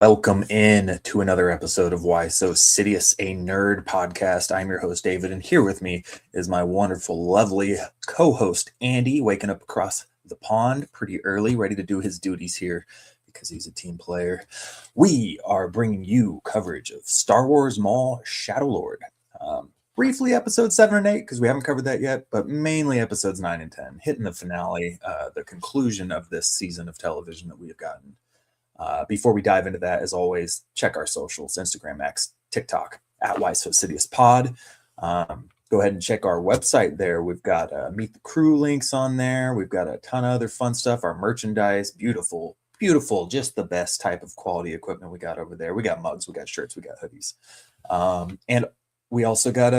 Welcome in to another episode of Why So Sidious, a nerd podcast. I'm your host, David, and here with me is my wonderful, lovely co-host, Andy, waking up across the pond pretty early, ready to do his duties here because he's a team player. We are bringing you coverage of Star Wars Maul Shadow Lord. Briefly, episodes 7 and 8, because we haven't covered that yet, but mainly episodes 9 and 10, hitting the finale, the conclusion of this season of television that we have gotten. Before we dive into that, as always, check our socials, Instagram, X, TikTok, at Why So Sidious Pod. Go ahead and check our website there. We've got Meet the Crew links on there. We've got a ton of other fun stuff. Our merchandise, beautiful, just the best type of quality equipment we got over there. We got mugs, we got shirts, we got hoodies. And we also got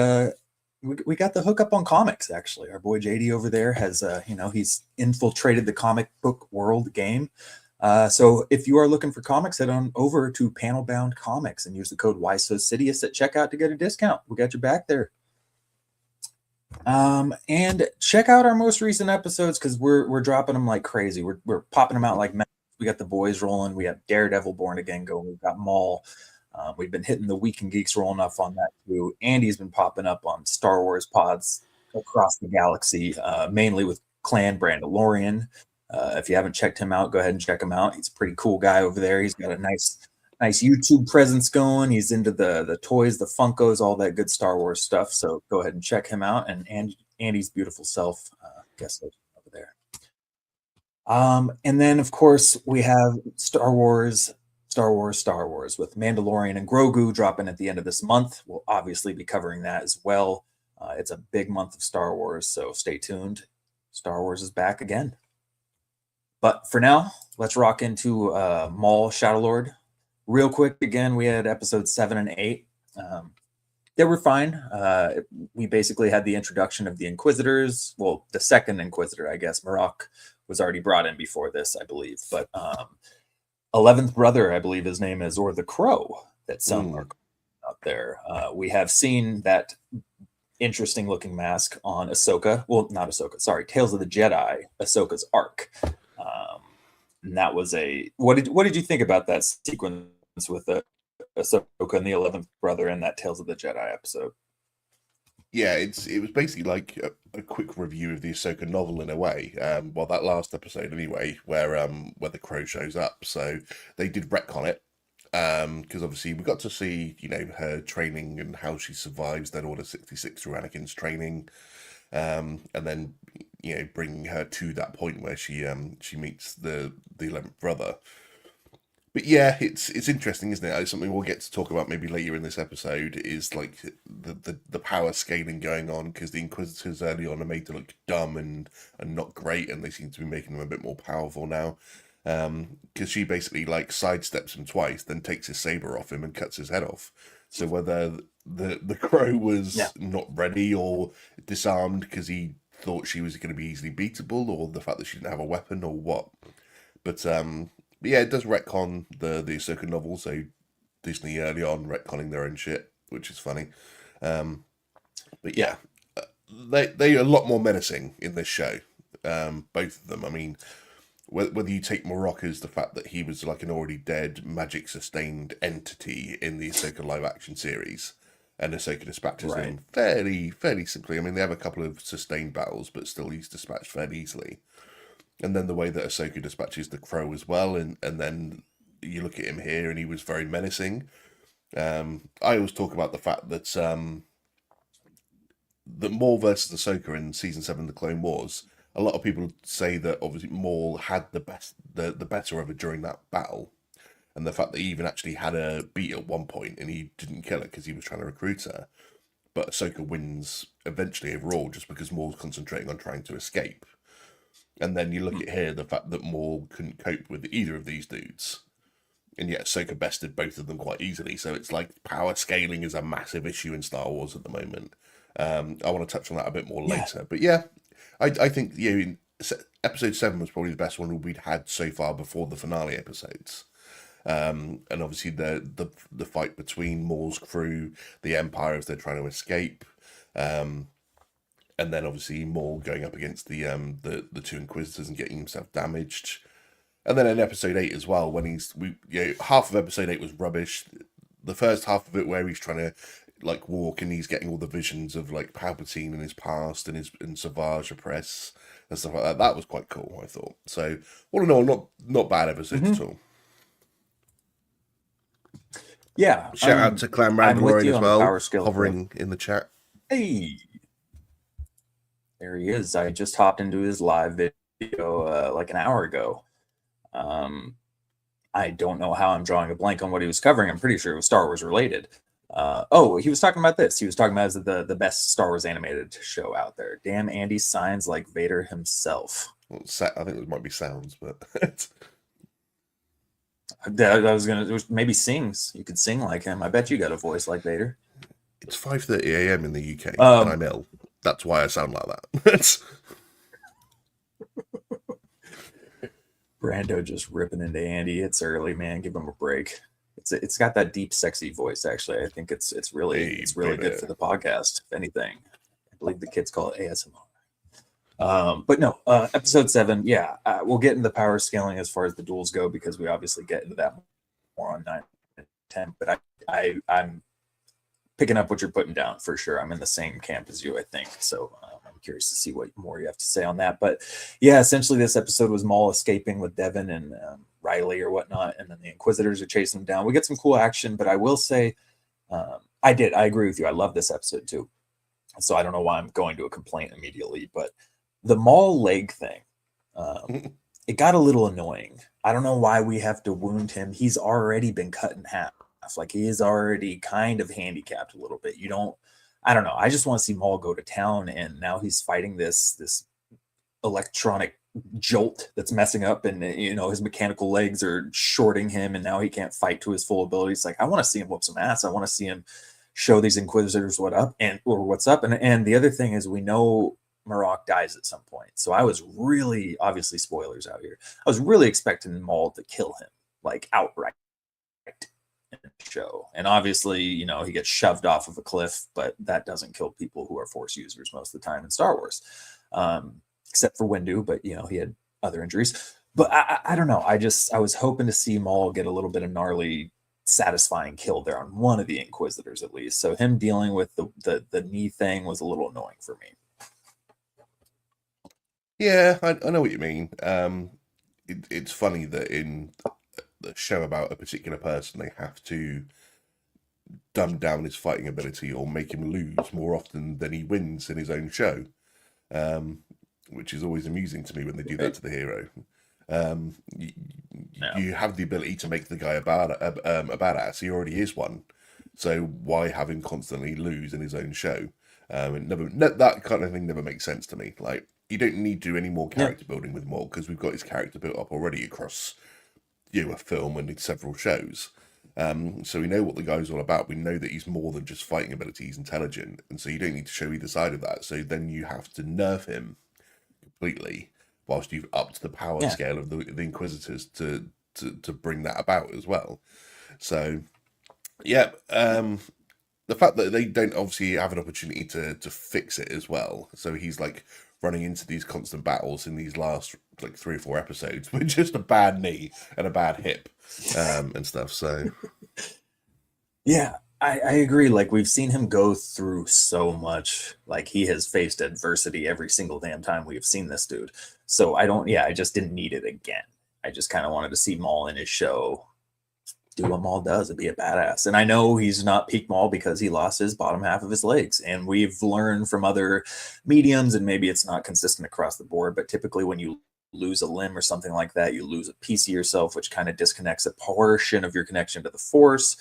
we got the hookup on comics, actually. Our boy JD over there has, he's infiltrated the comic book world game. So if you are looking for comics, head on over to Panel Bound Comics and use the code WhySoCidious at checkout to get a discount. We got your back there. And check out our most recent episodes because we're dropping them like crazy. We're popping them out like mad. We got the boys rolling. We have Daredevil Born Again going. We've got Maul. We've been hitting the Week in Geeks rolling up on that too. Andy's been popping up on Star Wars pods across the galaxy, mainly with Clan Brandalorian. If you haven't checked him out, go ahead and check him out. He's a pretty cool guy over there. He's got a nice YouTube presence going. He's into the toys, the Funkos, all that good Star Wars stuff. So go ahead and check him out. And Andy's beautiful self, guest host over there. And then of course we have Star Wars with Mandalorian and Grogu dropping at the end of this month. We'll obviously be covering that as well. It's a big month of Star Wars, so stay tuned. Star Wars is back again. But for now, let's rock into Maul Shadow Lord. Real quick, again, we had episodes 7 and 8. They were fine. We basically had the introduction of the Inquisitors. Well, the second Inquisitor, I guess. Marok was already brought in before this, I believe. But 11th brother, I believe his name is, or the Crow, that some are out there. We have seen that interesting looking mask on Ahsoka. Well, not Ahsoka, sorry, Tales of the Jedi, Ahsoka's arc. And that was what did you think about that sequence with Ahsoka and the 11th brother in that Tales of the Jedi episode? Yeah, it was basically like a quick review of the Ahsoka novel in a way. Well, that last episode anyway, where the Crow shows up. So they did retcon it, because obviously we got to see her training and how she survives that Order 66 through Anakin's training, and then bringing her to that point where she meets the 11th brother. But yeah, it's interesting, isn't it? It's something we'll get to talk about maybe later in this episode, is like the power scaling going on, because the Inquisitors early on are made to look dumb and not great, and they seem to be making them a bit more powerful now. Because she basically like sidesteps him twice, then takes his saber off him and cuts his head off. So whether the Crow was not ready or disarmed because he thought she was going to be easily beatable, or the fact that she didn't have a weapon, or what. But yeah, it does retcon the Ahsoka novel, so Disney early on retconning their own shit, which is funny. But yeah, they are a lot more menacing in this show, both of them. I mean, whether you take Marok as the fact that he was like an already dead magic sustained entity in the Ahsoka live action series, and Ahsoka dispatches him fairly simply. I mean, they have a couple of sustained battles, but still he's dispatched fairly easily. And then the way that Ahsoka dispatches the Crow as well, and then you look at him here, and he was very menacing. I always talk about the fact that the Maul versus Ahsoka in season 7 of the Clone Wars. A lot of people say that obviously Maul had the better of her during that battle, and the fact that he even actually had her beat at one point, and he didn't kill her because he was trying to recruit her. But Ahsoka wins eventually overall, just because Maul's concentrating on trying to escape. And then you look at here, the fact that Maul couldn't cope with either of these dudes. And yet Ahsoka bested both of them quite easily. So it's like power scaling is a massive issue in Star Wars at the moment. I want to touch on that a bit more later. But yeah, I think episode 7 was probably the best one we'd had so far before the finale episodes. And obviously the fight between Maul's crew, the Empire as they're trying to escape. And then obviously Maul going up against the two Inquisitors and getting himself damaged. And then in episode 8 as well, when half of episode 8 was rubbish. The first half of it where he's trying to like walk and he's getting all the visions of like Palpatine in his past and Savage Opress and stuff like that. That was quite cool, I thought. So all in all, not bad episodes at all. Yeah. Shout out to Clan I'm with Mandalorian you as on the well, power scale. hovering in the chat. Hey, there he is. I just hopped into his live video like an hour ago. I don't know how I'm drawing a blank on what he was covering. I'm pretty sure it was Star Wars related. He was talking about this. He was talking about the best Star Wars animated show out there. Damn, Andy signs like Vader himself. Well, I think it might be sounds, but I was gonna maybe sings. You could sing like him. I bet you got a voice like Vader. It's 5:30 a.m. in the UK, and I'm ill. That's why I sound like that. Brando just ripping into Andy. It's early, man. Give him a break. It's got that deep, sexy voice. Actually, I think it's really good for the podcast. If anything, I believe the kids call it ASMR. But no, episode 7. Yeah, we'll get into the power scaling as far as the duels go because we obviously get into that more on 9 and 10. But I'm picking up what you're putting down for sure. I'm in the same camp as you, I think. So I'm curious to see what more you have to say on that. But yeah, essentially this episode was Maul escaping with Devin and Riley or whatnot, and then the Inquisitors are chasing him down. We get some cool action, but I will say I agree with you. I love this episode too. So I don't know why I'm going to a complaint immediately, but the Maul leg thing, it got a little annoying. I don't know why we have to wound him. He's already been cut in half. Like he is already kind of handicapped a little bit. I don't know. I just want to see Maul go to town, and now he's fighting this electronic jolt that's messing up, and his mechanical legs are shorting him, and now he can't fight to his full abilities. Like I want to see him whoop some ass. I want to see him show these Inquisitors what's up. And the other thing is we know Marok dies at some point. So I was really, obviously spoilers out here, I was really expecting Maul to kill him like outright in the show. And obviously, he gets shoved off of a cliff, but that doesn't kill people who are Force users most of the time in Star Wars, except for Windu, but he had other injuries. But I don't know. I was hoping to see Maul get a little bit of gnarly, satisfying kill there on one of the Inquisitors at least. So him dealing with the knee thing was a little annoying for me. Yeah, I know what you mean. It's funny that in the show about a particular person, they have to dumb down his fighting ability or make him lose more often than he wins in his own show, which is always amusing to me when they do that to the hero. You have the ability to make the guy a badass. He already is one, so why have him constantly lose in his own show? That kind of thing never makes sense to me. Like, you don't need to do any more character building with Maul because we've got his character built up already across a film and several shows. So we know what the guy's all about. We know that he's more than just fighting ability. He's intelligent, and so you don't need to show either side of that. So then you have to nerf him completely, whilst you've upped the power scale of the Inquisitors to bring that about as well. So yeah, the fact that they don't obviously have an opportunity to fix it as well. So he's like running into these constant battles in these last like 3 or 4 episodes with just a bad knee and a bad hip and stuff. So yeah, I agree. Like we've seen him go through so much. Like he has faced adversity every single damn time we have seen this dude. So I just didn't need it again. I just kind of wanted to see Maul in his show do what Maul does and be a badass. And I know he's not peak Maul because he lost his bottom half of his legs. And we've learned from other mediums, and maybe it's not consistent across the board, but typically when you lose a limb or something like that, you lose a piece of yourself, which kind of disconnects a portion of your connection to the Force.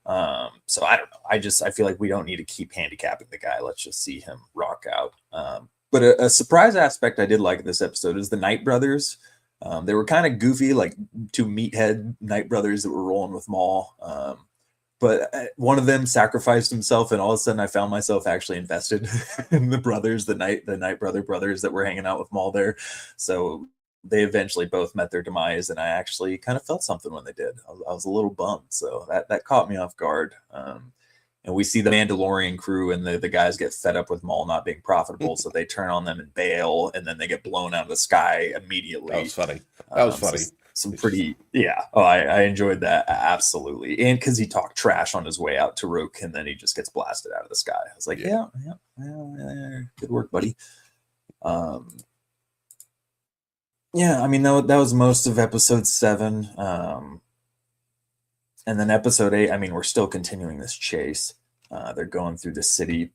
So I don't know. I feel like we don't need to keep handicapping the guy. Let's just see him rock out. But a surprise aspect I did like of this episode is the Knight brothers. They were kind of goofy, like 2 meathead Knight brothers that were rolling with Maul. But one of them sacrificed himself, and all of a sudden I found myself actually invested in the brothers, the Knight brothers that were hanging out with Maul there. So they eventually both met their demise, and I actually kind of felt something when they did. I was a little bummed, so that caught me off guard. And we see the Mandalorian crew and the guys get fed up with Maul not being profitable, so they turn on them and bail, and then they get blown out of the sky immediately. That was funny. That was funny. So some pretty, yeah. Oh, I enjoyed that absolutely, and because he talked trash on his way out to Rook, and then he just gets blasted out of the sky. I was like, yeah, good work, buddy. Yeah, I mean that was most of episode 7. And then episode 8, I mean, we're still continuing this chase. They're going through the city.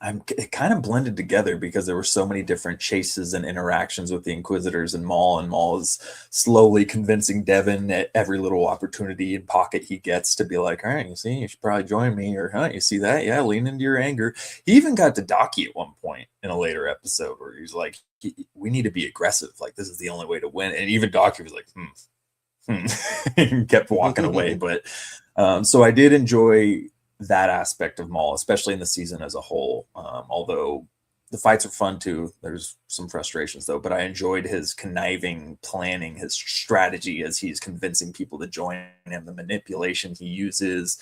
It kind of blended together because there were so many different chases and interactions with the Inquisitors and Maul is slowly convincing Devin at every little opportunity and pocket he gets to be like, all right, you see, you should probably join me, or you see that? Yeah, lean into your anger. He even got to Daki at one point in a later episode where he's like, we need to be aggressive. Like, this is the only way to win. And even Daki was like, kept walking away. But so I did enjoy that aspect of Maul, especially in the season as a whole. Although the fights are fun too. There's some frustrations though, but I enjoyed his conniving planning, his strategy as he's convincing people to join him, the manipulation he uses,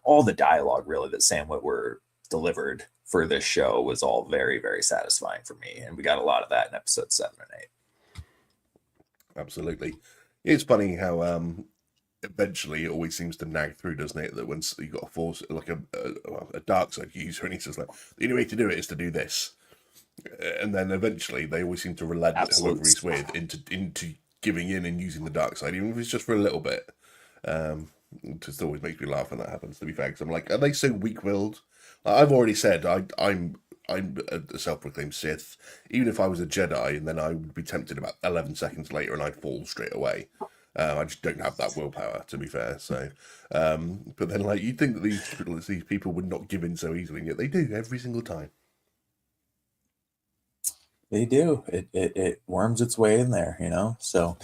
all the dialogue really that Sam Witwer delivered for this show was all very, very satisfying for me. And we got a lot of that in episode 7 and 8. Absolutely. It's funny how eventually it always seems to nag through, doesn't it? That once you got a force, like a dark side user, and he says like, the only way to do it is to do this, and then eventually they always seem to relent whoever he's with into giving in and using the dark side, even if it's just for a little bit. It just always makes me laugh when that happens. To be fair, because I'm like, are they so weak-willed? I've already said I'm a self-proclaimed Sith. Even if I was a Jedi, and then I would be tempted about 11 seconds later, and I'd fall straight away. I just don't have that willpower, to be fair. So, but then, like, you'd think that these people would not give in so easily, and yet they do every single time. They do. It worms its way in there, So,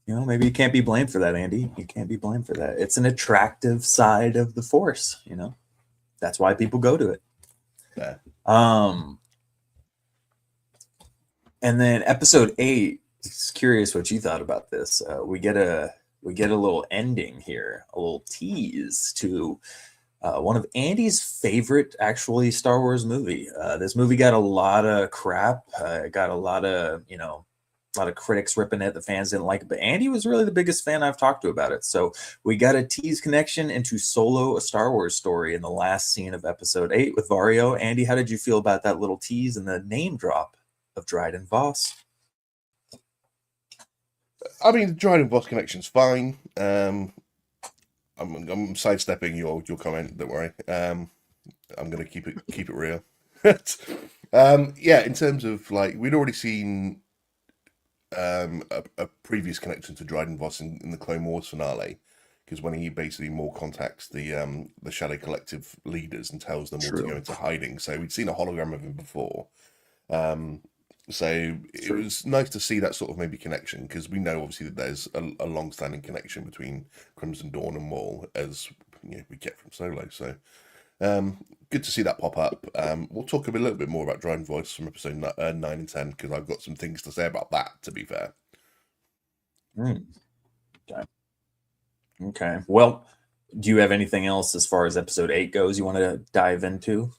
maybe you can't be blamed for that, Andy. You can't be blamed for that. It's an attractive side of the Force, That's why people go to it. Yeah. And then episode 8. Just curious what you thought about this. We get a little ending here, a little tease to one of Andy's favorite, actually, Star Wars movie. This movie got a lot of crap. It got a lot of critics ripping it. The fans didn't like it, but Andy was really the biggest fan I've talked to about it. So we got a tease connection into Solo, a Star Wars story in the last scene of episode 8 with Vario. Andy, how did you feel about that little tease and the name drop of Dryden Voss? I mean, the Dryden Voss connection's fine. I'm sidestepping your comment. Don't worry. I'm gonna keep it real. Yeah, in terms of like, we'd already seen a previous connection to Dryden Voss in the Clone Wars finale, because when he basically more contacts the Shadow Collective leaders and tells them all to go into hiding. So we'd seen a hologram of him before. So it was nice to see that sort of maybe connection, because we know obviously that there's a long-standing connection between Crimson Dawn and Maul, as we get from Solo. So good to see that pop up. We'll talk a little bit more about Dryden Voss from episode 9 and 10, because I've got some things to say about that, to be fair. Okay. Well, do you have anything else as far as episode 8 goes you want to dive into?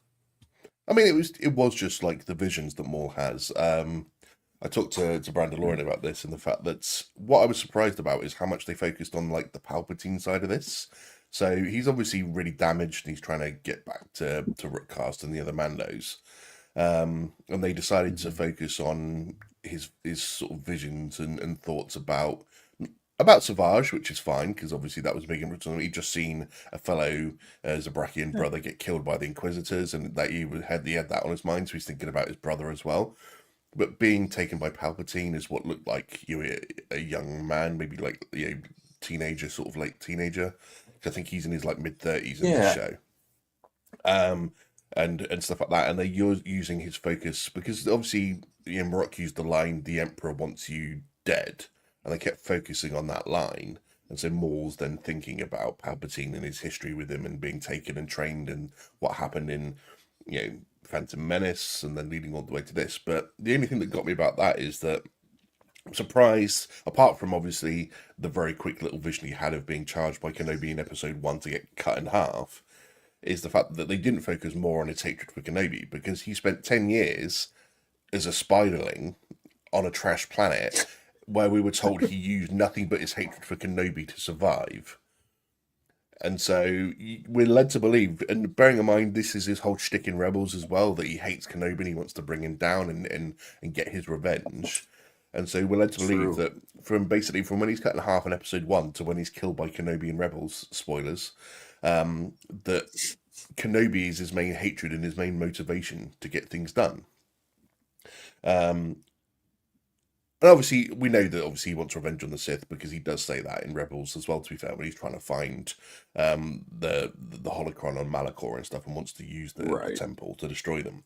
I mean, it was just like the visions that Maul has. I talked to Brandon Lauren about this, and the fact that what I was surprised about is how much they focused on like the Palpatine side of this. So he's obviously really damaged, and he's trying to get back to Rookcast and the other Mandos. And they decided to focus on his sort of visions and thoughts about Savage, which is fine, because obviously that was big in return. He'd just seen a fellow Zabrakian brother get killed by the Inquisitors, and that he had that on his mind, so he's thinking about his brother as well. But being taken by Palpatine is what looked like a young man, maybe like teenager, sort of late teenager. I think he's in his like mid-30s in this show. And stuff like that, and they're using his focus, because obviously Marok used the line, "The Emperor wants you dead." And they kept focusing on that line. And so Maul's then thinking about Palpatine and his history with him, and being taken and trained, and what happened in, Phantom Menace, and then leading all the way to this. But the only thing that got me about that is that I'm surprised, apart from obviously the very quick little vision he had of being charged by Kenobi in episode 1 to get cut in half, is the fact that they didn't focus more on his hatred for Kenobi, because he spent 10 years as a spiderling on a trash planet where we were told he used nothing but his hatred for Kenobi to survive. And so we're led to believe, and bearing in mind this is his whole shtick in Rebels as well, that he hates Kenobi and he wants to bring him down and get his revenge. And so we're led to believe that from when he's cut in half in episode 1 to when he's killed by Kenobi in Rebels, spoilers, that Kenobi is his main hatred and his main motivation to get things done. And obviously, we know that he wants revenge on the Sith, because he does say that in Rebels as well, to be fair, when he's trying to find the holocron on Malachor and stuff, and wants to use the temple to destroy them.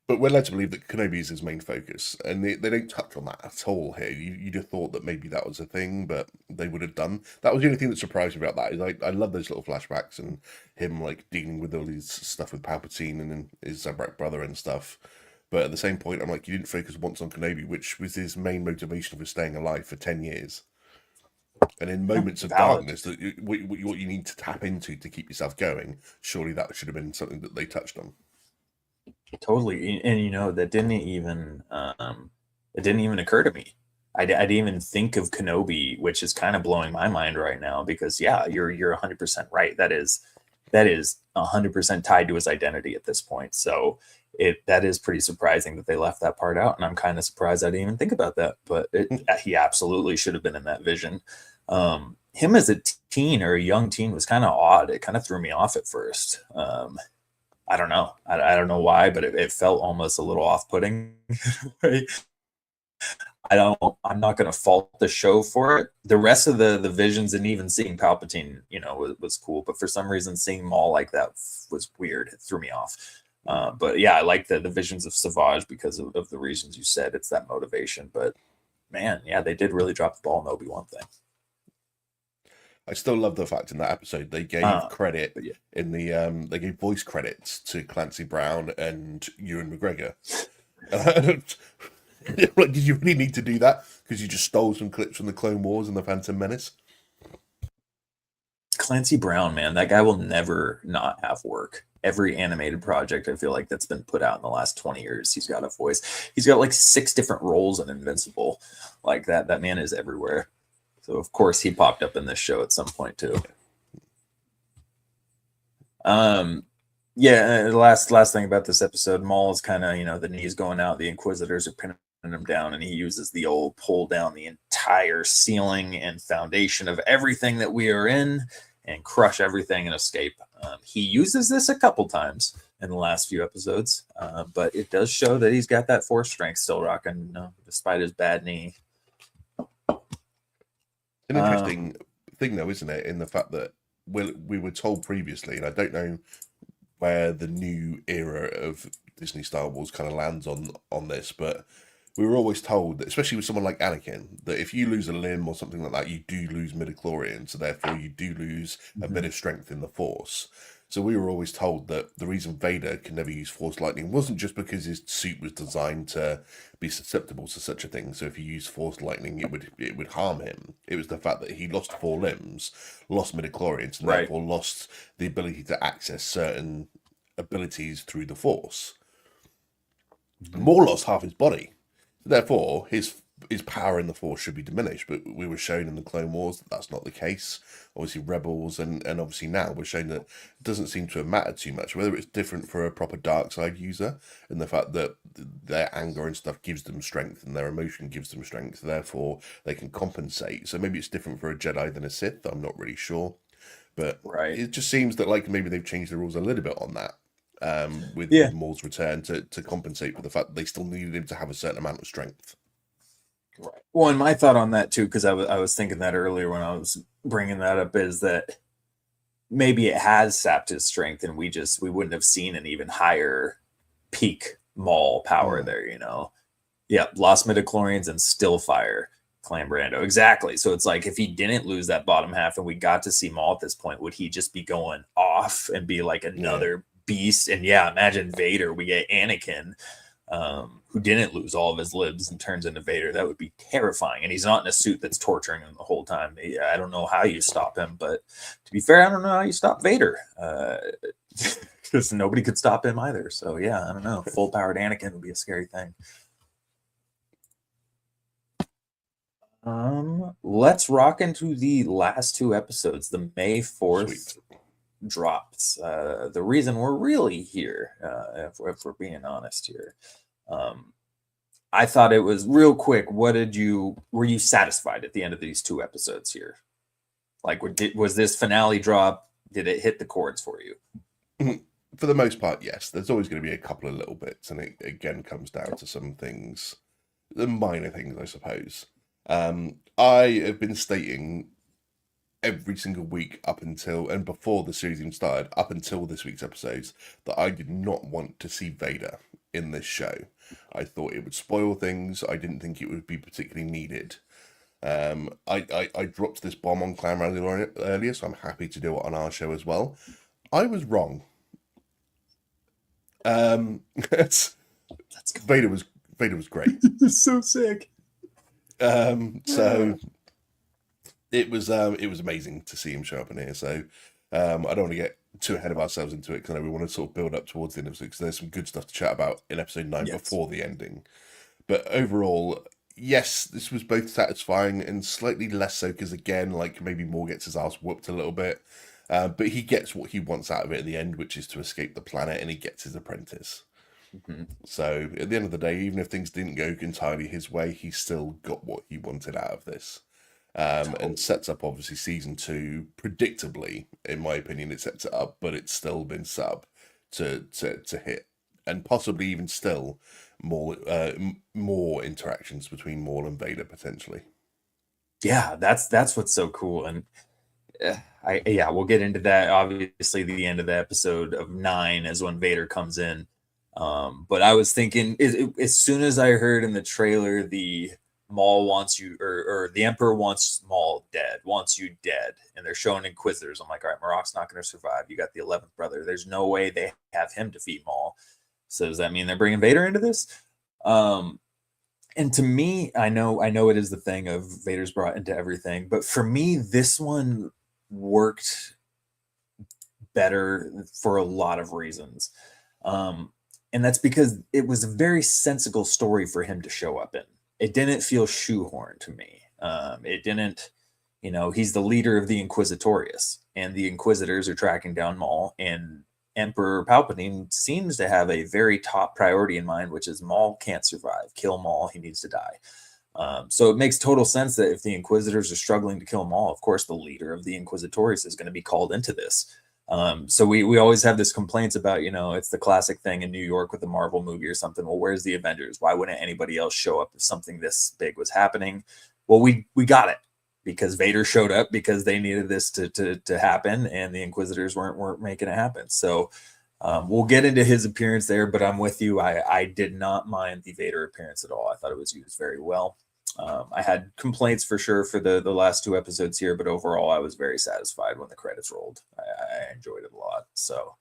But we're led to believe that Kenobi is his main focus, and they don't touch on that at all here. You'd have thought that maybe that was a thing, but they would have done. That was the only thing that surprised me about that. Is I love those little flashbacks and him like dealing with all his stuff with Palpatine and his Zabrak brother and stuff. But at the same point, I'm like, you didn't focus once on Kenobi, which was his main motivation for staying alive for 10 years. And in moments of darkness, that what you need to tap into to keep yourself going, surely that should have been something that they touched on. Totally. And that didn't even it didn't even occur to me. I didn't even think of Kenobi, which is kind of blowing my mind right now, because you're 100% right. That is 100% tied to his identity at this point. So that is pretty surprising that they left that part out, and I'm kind of surprised I didn't even think about that. But he absolutely should have been in that vision. Him as a teen or a young teen was kind of odd. It kind of threw me off at first. I don't know. I don't know why, but it felt almost a little off-putting. Right? I'm not going to fault the show for it. The rest of the visions, and even seeing Palpatine, was cool. But for some reason, seeing Maul like that was weird. It threw me off. But yeah, I like the visions of Savage because of the reasons you said. It's that motivation. But man, yeah, they did really drop the ball in the Obi-Wan thing. I still love the fact in that episode they gave credit in the they gave voice credits to Clancy Brown and Ewan McGregor. Like, did you really need to do that? Because you just stole some clips from the Clone Wars and the Phantom Menace. Clancy Brown, man, that guy will never not have work. Every animated project I feel like that's been put out in the last 20 years, he's got a voice. He's got like 6 different roles in Invincible. Like that man is everywhere. So of course he popped up in this show at some point too. Yeah, last thing about this episode, Maul is kind of, the knees going out, the Inquisitors are pinning him down, and he uses the old pull down the entire ceiling and foundation of everything that we are in and crush everything and escape. He uses this a couple times in the last few episodes, but it does show that he's got that force strength still rocking, despite his bad knee. An interesting thing, though, isn't it, in the fact that we were told previously, and I don't know where the new era of Disney Star Wars kind of lands on this, but we were always told that, especially with someone like Anakin, that if you lose a limb or something like that, you do lose midichlorian, so therefore you do lose a bit of strength in the Force. So we were always told that the reason Vader can never use Force lightning wasn't just because his suit was designed to be susceptible to such a thing. So if he used Force lightning, it would harm him. It was the fact that he lost 4 limbs, lost midichlorians, and therefore lost the ability to access certain abilities through the Force. Maul lost half his body. Therefore, his power in the Force should be diminished, but we were shown in the Clone Wars that that's not the case. Obviously, Rebels and obviously now we're shown that it doesn't seem to have mattered too much, whether it's different for a proper dark side user and the fact that their anger and stuff gives them strength and their emotion gives them strength, therefore they can compensate. So maybe it's different for a Jedi than a Sith, I'm not really sure. But it just seems that like maybe they've changed the rules a little bit on that. With Maul's return to compensate for the fact that they still needed him to have a certain amount of strength. Right. Well, and my thought on that too, because I was thinking that earlier when I was bringing that up, is that maybe it has sapped his strength, and we wouldn't have seen an even higher peak Maul power there. Yeah, lost midichlorians and still fire Clan Brando. Exactly. So it's like if he didn't lose that bottom half and we got to see Maul at this point, would he just be going off and be like another beast? And imagine Vader. We get Anakin. who didn't lose all of his libs and turns into Vader. That would be terrifying. And he's not in a suit that's torturing him the whole time. I don't know how you stop him, but to be fair, I don't know how you stop Vader. Because nobody could stop him either. So yeah, I don't know. Full powered Anakin would be a scary thing. Let's rock into the last two episodes. The May 4th drops. The reason we're really here, if we're being honest here. I thought it was real quick. Were you satisfied at the end of these two episodes here? Like, was this finale drop? Did it hit the chords for you? For the most part, yes. There's always going to be a couple of little bits, and it again comes down to some things, the minor things, I suppose. I have been stating every single week up until, and before the series even started, up until this week's episodes, that I did not want to see Vader in this show. I thought it would spoil things. I didn't think it would be particularly needed. I dropped this bomb on Clan earlier, so I'm happy to do it on our show as well. I was wrong. Vader was great. So sick. So it was amazing to see him show up in here. So I don't want to get too ahead of ourselves into it, because I know we want to sort of build up towards the end of 6. There's some good stuff to chat about in episode 9 before the ending. But overall, yes, this was both satisfying and slightly less so, because again, like, maybe Maul gets his ass whooped a little bit. But he gets what he wants out of it at the end, which is to escape the planet, and he gets his apprentice. Mm-hmm. So at the end of the day, even if things didn't go entirely his way, he still got what he wanted out of this. And sets up, obviously, season 2 predictably. In my opinion, it sets it up, but it's still been set up to hit, and possibly even still more interactions between Maul and Vader potentially. Yeah, that's what's so cool. And we'll get into that. Obviously, the end of the episode of 9 is when Vader comes in. But I was thinking, as soon as I heard in the trailer the Maul wants you, or the Emperor wants Maul dead, wants you dead, and they're showing Inquisitors, I'm like, all right, Marok's not going to survive. You got the 11th brother. There's no way they have him defeat Maul. So does that mean they're bringing Vader into this? And to me, I know it is the thing of Vader's brought into everything, but for me, this one worked better for a lot of reasons. And that's because it was a very sensible story for him to show up in. It didn't feel shoehorned to me. It didn't, he's the leader of the Inquisitorius, and the Inquisitors are tracking down Maul, and Emperor Palpatine seems to have a very top priority in mind, which is Maul can't survive. Kill Maul, he needs to die. So it makes total sense that if the Inquisitors are struggling to kill Maul, of course the leader of the Inquisitorius is going to be called into this. So we always have this complaints about, it's the classic thing in New York with a Marvel movie or something. Well, where's the Avengers? Why wouldn't anybody else show up if something this big was happening? Well, we got it because Vader showed up because they needed this to happen, and the Inquisitors weren't making it happen. So we'll get into his appearance there, but I'm with you. I did not mind the Vader appearance at all. I thought it was used very well. I had complaints for sure for the last two episodes here, but overall I was very satisfied when the credits rolled. I enjoyed it a lot. So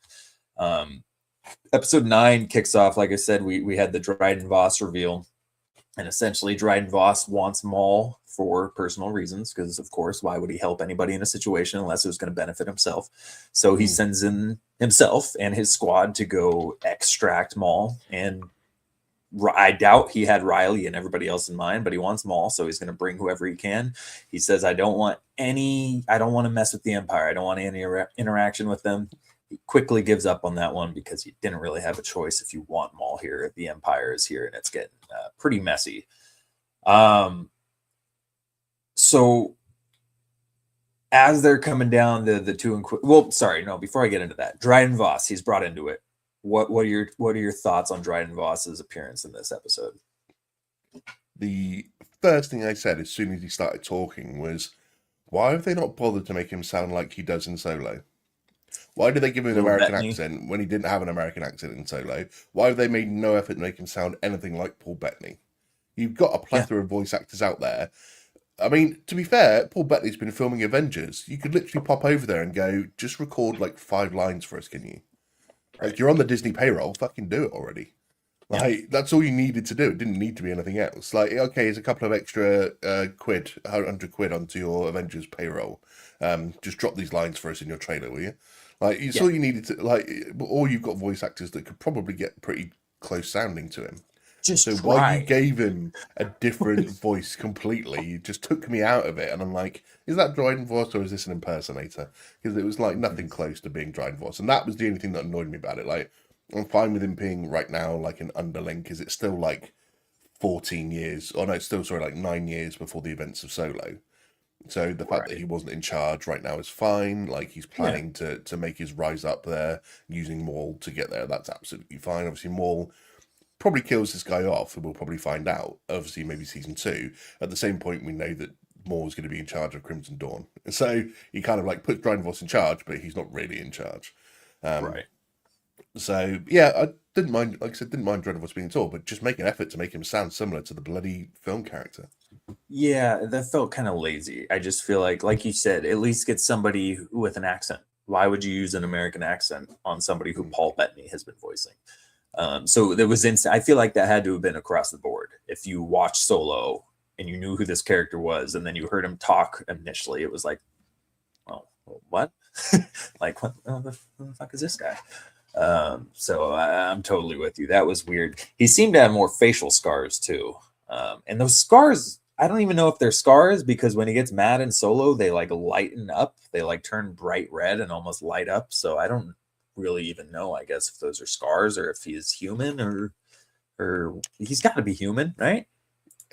episode 9 kicks off. Like I said, we had the Dryden Voss reveal, and essentially Dryden Voss wants Maul for personal reasons, because of course, why would he help anybody in a situation unless it was going to benefit himself? So he sends in himself and his squad to go extract Maul, and I doubt he had Riley and everybody else in mind, but he wants Maul, so he's going to bring whoever he can. He says, I don't want to mess with the Empire. I don't want any interaction with them. He quickly gives up on that one because you didn't really have a choice if you want Maul here. The Empire is here, and it's getting pretty messy. So as they're coming down, the two... before I get into that, Dryden Voss, he's brought into it. What are your thoughts on Dryden Voss's appearance in this episode? The first thing I said as soon as he started talking was, why have they not bothered to make him sound like he does in Solo? Why did they give him an American accent when he didn't have an American accent in Solo? Why have they made no effort to make him sound anything like Paul Bettany? You've got a plethora of voice actors out there. I mean, to be fair, Paul Bettany's been filming Avengers. You could literally pop over there and go, just record like 5 lines for us, can you? Like, you're on the Disney payroll, fucking do it already. Yeah. Like, that's all you needed to do. It didn't need to be anything else. Like, okay, it's a couple of extra quid, 100 quid onto your Avengers payroll. Just drop these lines for us in your trailer, will you? Like, it's Yeah. all you needed to, like, or you've got voice actors that could probably get pretty close sounding to him. Just So while you try. gave him a different voice completely, you just took me out of it. And I'm like, is that Dryden voice or is this an impersonator? Because it was like nothing close to being Dryden voice. And that was the only thing that annoyed me about it. Like, I'm fine with him being right now like an underling because it's still like 14 years, or no, it's still, sorry, like 9 years before the events of Solo. So the fact that Right. he wasn't in charge right now is fine. Like, he's Yeah. planning to make his rise up there using Maul to get there. That's absolutely fine. Obviously, Maul probably kills this guy off, and we'll probably find out. Obviously, maybe season 2. At the same point, we know that Maul is going to be in charge of Crimson Dawn. So he kind of like puts Dryden Voss in charge, but he's not really in charge. Um, Right. so yeah, I didn't mind. Like I said, didn't mind Dryden Voss being at all, but just make an effort to make him sound similar to the bloody film character. Yeah, that felt kind of lazy. I just feel like you said, at least get somebody with an accent. Why would you use an American accent on somebody who Mm. Paul Bettany has been voicing? So there was instant. I feel like that had to have been across the board. If you watched Solo and you knew who this character was, and then you heard him talk initially, it was like, oh, what? Like, what the fuck is this guy? So I'm totally with you. That was weird. He seemed to have more facial scars too. And those scars, I don't even know if they're scars because when he gets mad in Solo, they like lighten up. They like turn bright red and almost light up. So I don't really even know, I guess, if those are scars or if he's human or he's got to be human, right?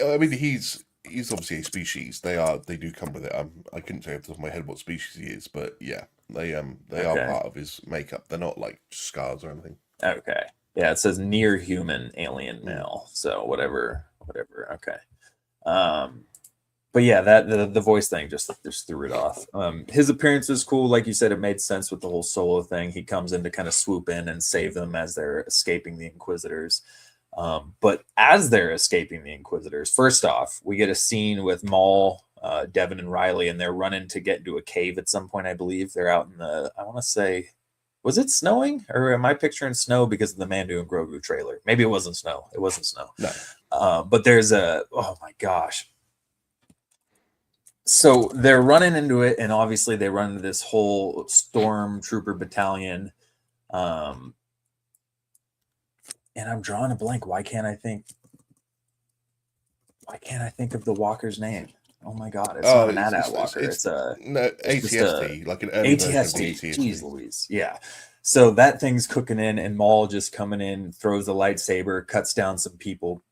I mean, he's obviously a species. They do come with it. I couldn't say off the top of my head what species he is, but yeah, they are Okay. part of his makeup. They're not like scars or anything. Okay. Yeah, it says near human alien Mm. male. So whatever. Okay. Um, but yeah, that the voice thing just threw it off. His appearance was cool, like you said, it made sense with the whole Solo thing. He comes in to kind of swoop in and save them as they're escaping the Inquisitors. But as they're escaping the Inquisitors, first off, we get a scene with Maul, Devin, and Riley, and they're running to get into a cave at some point. I believe they're out in the. I want to say, was it snowing, or am I picturing snow because of the Mando and Grogu trailer? Maybe it wasn't snow. It wasn't snow. No. But there's a. Oh my gosh, so they're running into it, and obviously they run into this whole stormtrooper battalion. Um, and I'm drawing a blank. Why can't I think? Why can't I think of the walker's name? Oh my god, it's Oh, not an AT-AT walker. It's a. no It's just a ATST, like an early version of the ATST. Jeez ATST. Louise. Yeah. So that thing's cooking in, and Maul just coming in, throws a lightsaber, cuts down some people,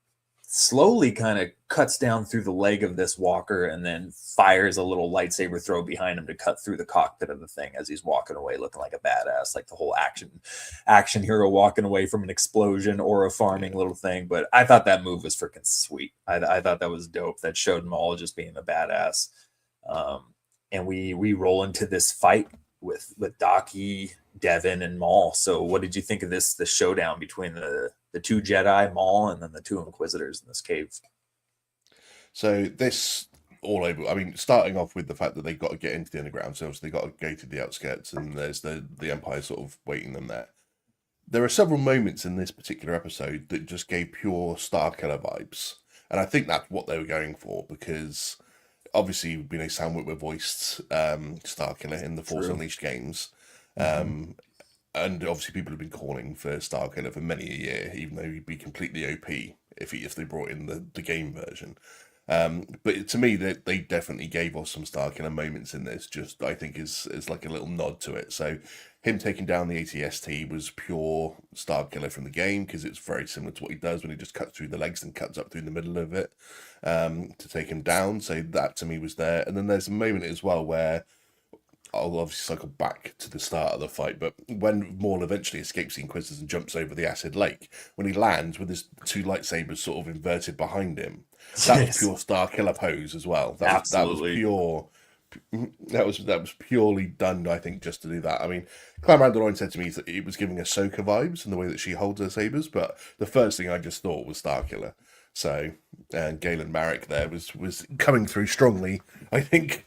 slowly kind of cuts down through the leg of this walker, and then fires a little lightsaber throw behind him to cut through the cockpit of the thing as he's walking away, looking like a badass, like the whole action hero walking away from an explosion or a farming Yeah. little thing. But I thought that move was freaking sweet. I thought that was dope. That showed Maul just being a badass. And we roll into this fight with Daki, Devin, and Maul. So what did you think of the showdown between the two Jedi, Maul, and then the two Inquisitors in this cave? So this all over. I mean, starting off with the fact that they got to get into the underground, so obviously they got to go to the outskirts, and there's the Empire sort of waiting them there. There are several moments in this particular episode that just gave pure Starkiller vibes, and I think that's what they were going for because obviously, Sam Witwer voiced Starkiller in the Force True. Unleashed games, Mm-hmm. and obviously people have been calling for Starkiller for many a year, even though he'd be completely OP if they brought in the game version. But to me, they definitely gave us some Starkiller moments in this. Just I think is like a little nod to it. So him taking down the ATST was pure Starkiller from the game because it's very similar to what he does when he just cuts through the legs and cuts up through the middle of it to take him down. So that to me was there. And then there's a moment as well where I'll obviously cycle back to the start of the fight, but when Maul eventually escapes the Inquisitors and jumps over the acid lake, when he lands with his two lightsabers sort of inverted behind him, that was Yes, pure Star Killer pose as well. That was absolutely. pure. That was purely done, I think, just to do that. I mean, Clan Mandalorian said to me that it was giving Ahsoka vibes in the way that she holds her sabers, but the first thing I just thought was Star Killer. So, and Galen Marek there was coming through strongly, I think.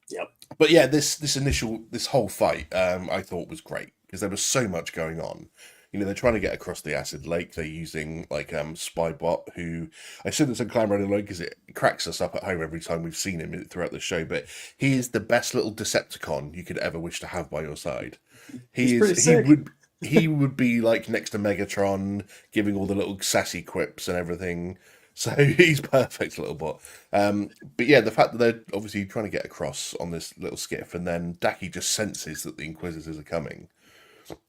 Yep. But yeah, this whole fight, I thought was great because there was so much going on. they're trying to get across the acid lake. They're using like Spybot, who I said this on Climb Around Alone because it cracks us up at home every time we've seen him throughout the show. But he is the best little Decepticon you could ever wish to have by your side. He's He is. pretty sick. He would be like next to Megatron, giving all the little sassy quips and everything. So he's perfect little bot. But yeah, the fact that they're obviously trying to get across on this little skiff, and then Daki just senses that the Inquisitors are coming,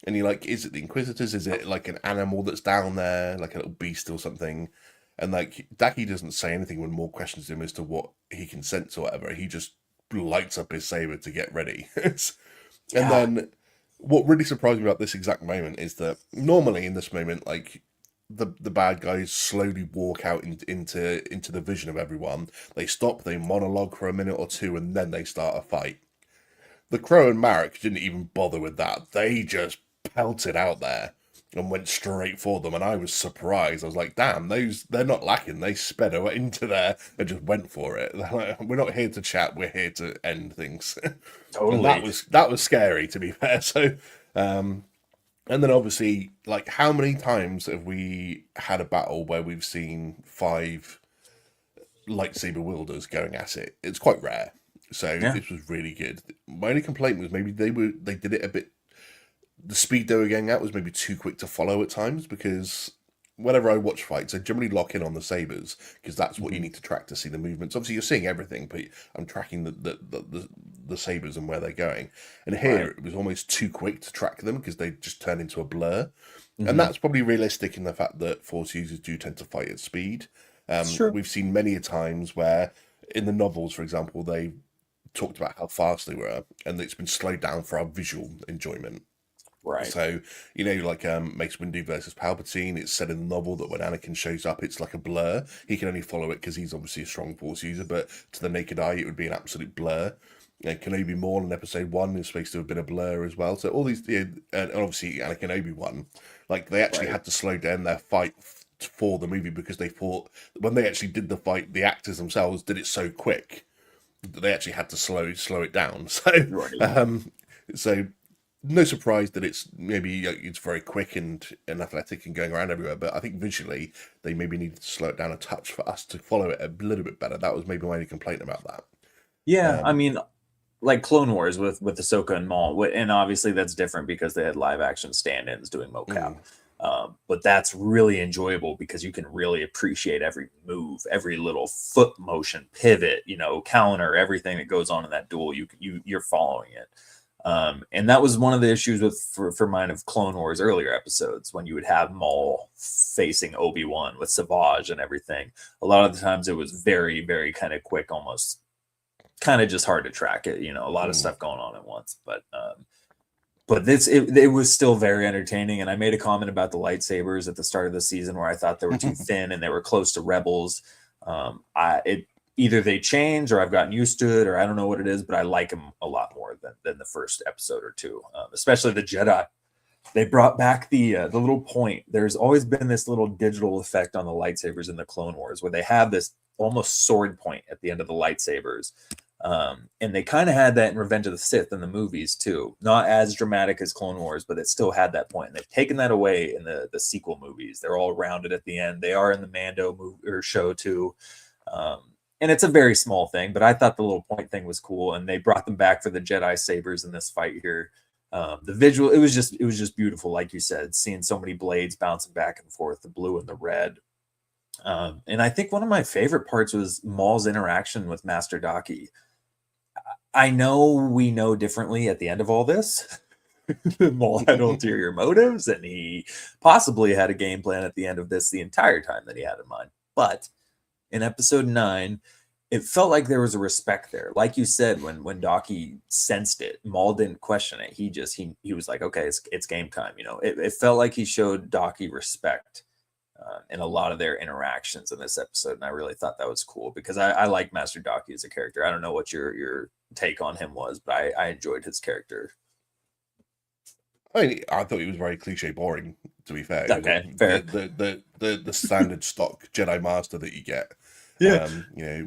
and you're like, is it the Inquisitors? Is it like an animal that's down there, like a little beast or something? And like Daki doesn't say anything when Maul questions him as to what he can sense or whatever. He just lights up his saber to get ready. And Yeah. then what really surprised me about this exact moment is that normally in this moment, like the bad guys slowly walk out into the vision of everyone. They stop, they monologue for a minute or two, and then they start a fight. The Crow and Marek didn't even bother with that. They just pelted out there and went straight for them, and I was surprised. I was like, damn, they're not lacking. They sped into there and just went for it. Like, we're not here to chat, we're here to end things. And Totally. that was scary, to be fair. So and then obviously, like, how many times have we had a battle where we've seen 5 lightsaber wielders going at it? It's quite rare. So Yeah. this was really good. My only complaint was maybe they did it a bit. The speed they were getting at was maybe too quick to follow at times, because whenever I watch fights, I generally lock in on the sabers because that's what you Mhm. need to track to see the movements. Obviously, you're seeing everything, but I'm tracking the sabers and where they're going. And here, Right. it was almost too quick to track them because they just turn into a blur. And Hmm. that's probably realistic in the fact that Force users do tend to fight at speed. It's true. We've seen many a times where, in the novels, for example, they talked about how fast they were, and it's been slowed down for our visual enjoyment. Right. So, like Mace Windu versus Palpatine, it's said in the novel that when Anakin shows up, it's like a blur. He can only follow it because he's obviously a strong Force user, but to the naked eye, it would be an absolute blur. And Kenobi Maul in Episode 1 is supposed to have been a blur as well. So all these, and obviously Anakin Obi-Wan, like they actually Right. had to slow down their fight for the movie because they thought when they actually did the fight, the actors themselves did it so quick that they actually had to slow it down. Right. So no surprise that it's maybe it's very quick and athletic and going around everywhere, but I think visually they maybe needed to slow it down a touch for us to follow it a little bit better. That was maybe my only complaint about that. Yeah. I Um, mean, like Clone Wars with Ahsoka and Maul, and obviously that's different because they had live action stand-ins doing mocap. mm, But that's really enjoyable because you can really appreciate every move, every little foot motion, pivot, counter, everything that goes on in that duel. You're following it. And that was one of the issues for mine of Clone Wars earlier episodes when you would have Maul facing Obi-Wan with Savage and everything. A lot of the times it was very, very kind of quick, almost kind of just hard to track it. A lot of mm, stuff going on at once, but it was still very entertaining. And I made a comment about the lightsabers at the start of the season where I thought they were too thin and they were close to Rebels. It either they change or I've gotten used to it or I don't know what it is, but I like them a lot more than the first episode or two, especially the Jedi. They brought back the little point. There's always been this little digital effect on the lightsabers in the Clone Wars where they have this almost sword point at the end of the lightsabers. And they kind of had that in Revenge of the Sith in the movies too. Not as dramatic as Clone Wars, but it still had that point. And they've taken that away in the sequel movies. They're all rounded at the end. They are in the Mando movie or show too. And it's a very small thing, but I thought the little point thing was cool. And they brought them back for the Jedi sabers in this fight here. The visual, it was just beautiful, like you said, seeing so many blades bouncing back and forth, the blue and the red. And I think one of my favorite parts was Maul's interaction with Master Daki. I know we know differently at the end of all this. Maul had ulterior motives, and he possibly had a game plan at the end of this the entire time that he had in mind. But in episode 9, it felt like there was a respect there. Like you said, when Daki sensed it, Maul didn't question it. He was like, okay, it's game time. It felt like he showed Daki respect in a lot of their interactions in this episode, and I really thought that was cool because I like Master Daki as a character. I don't know what your take on him was, but I enjoyed his character. I thought he was very cliche boring. To be fair, he was Okay, like fair. the standard stock Jedi Master that you get. Yeah.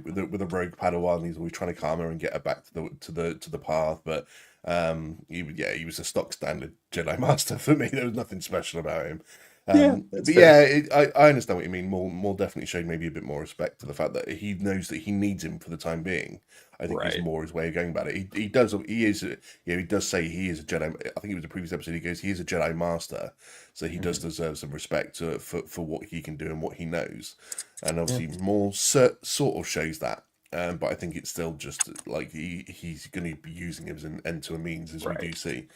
With a rogue Padawan, he's always trying to calm her and get her back to the path. But He was a stock standard Jedi Master for me. There was nothing special about him. Yeah, that's But fair. yeah, I understand what you mean. Maul definitely showed maybe a bit more respect to the fact that he knows that he needs him for the time being. I think is Right. more his way of going about it. He does. He is. He does say he is a Jedi. I think it was a previous episode. He goes, he is a Jedi Master, so he does Mhm. deserve some respect for what he can do and what he knows. And Yeah. obviously, Maul sort of shows that. But I think it's still just like he's going to be using him as an end to a means, as we Right. do see.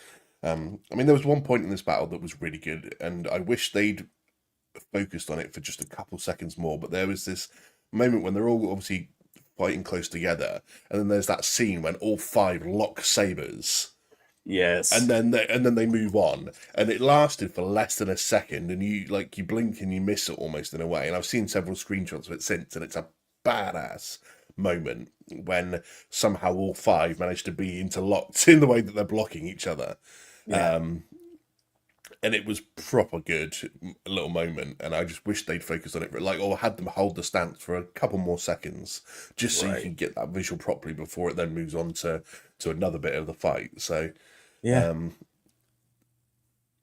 I mean, there was one point in this battle that was really good, and I wish they'd focused on it for just a couple seconds more. But there was this moment when they're all obviously fighting close together, and then there's that scene when all five lock sabers, Yes. and then they move on, and it lasted for less than a second, and you blink and you miss it almost in a way. And I've seen several screenshots of it since, and it's a badass moment when somehow all five managed to be interlocked in the way that they're blocking each other. Yeah. Um, and it was proper good little moment, and I just wish they'd focused on it, or had them hold the stance for a couple more seconds, just so you Right. can get that visual properly before it then moves on to another bit of the fight. So, Yeah. um,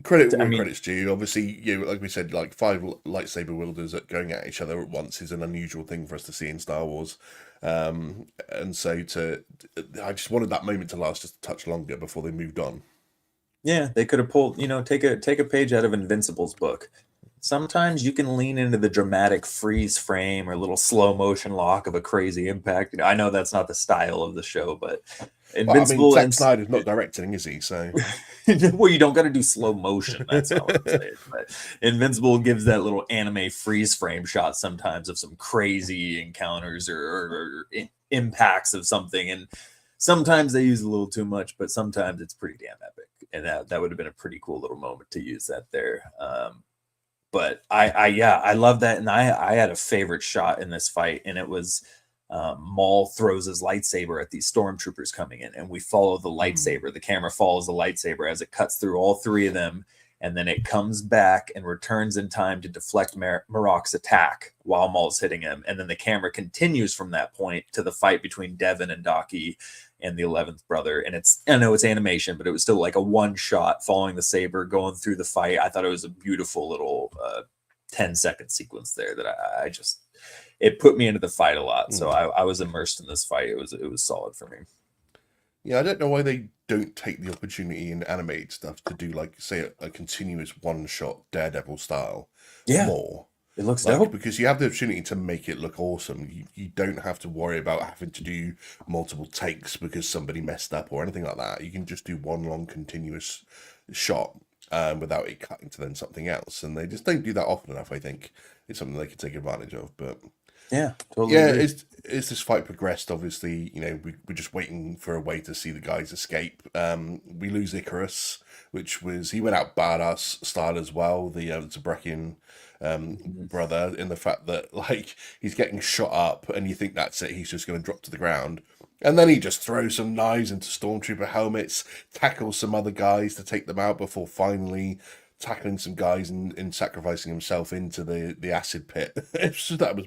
credit I where mean, credit's due. Obviously, like we said, like five lightsaber wielders going at each other at once is an unusual thing for us to see in Star Wars. And so I just wanted that moment to last just a touch longer before they moved on. yeah, they could have pulled, take a page out of Invincible's book. Sometimes you can lean into the dramatic freeze frame or little slow motion lock of a crazy impact. I know that's not the style of the show, but Well, I mean, Invincible Zack and Snyder's not directing, is he? So, well, you don't got to do slow motion. That's all I'm saying. But Invincible gives that little anime freeze frame shot sometimes of some crazy encounters or impacts of something, and sometimes they use a little too much, but sometimes it's pretty damn epic, and that would have been a pretty cool little moment to use that there. But I love that, and I had a favorite shot in this fight, and it was Maul throws his lightsaber at these stormtroopers coming in, and we follow the lightsaber. The camera follows the lightsaber as it cuts through all three of them, and then it comes back and returns in time to deflect Marok's attack while Maul's hitting him, and then the camera continues from that point to the fight between Devin and Daki and the 11th brother. And I know it's animation, but it was still like a one shot following the saber going through the fight. I thought it was a beautiful little 10-second sequence there that I just, it put me into the fight a lot. So I was immersed in this fight. It was solid for me. yeah, I don't know why they don't take the opportunity in animated stuff to do, like, say, a continuous one-shot Daredevil style Yeah, more. it looks Like, dope. because you have the opportunity to make it look awesome. You don't have to worry about having to do multiple takes because somebody messed up or anything like that. You can just do one long continuous shot without it cutting to then something else. And they just don't do that often enough, I think. It's something they could take advantage of. But Yeah, totally yeah, agree. as this fight progressed, obviously, we're just waiting for a way to see the guys escape. We lose Icarus, which was, he went out badass style as well. The Zabrekian Mhm. brother, in the fact that, like, he's getting shot up and you think that's it, he's just going to drop to the ground. And then he just throws some knives into stormtrooper helmets, tackles some other guys to take them out before finally tackling some guys and sacrificing himself into the acid pit. That was,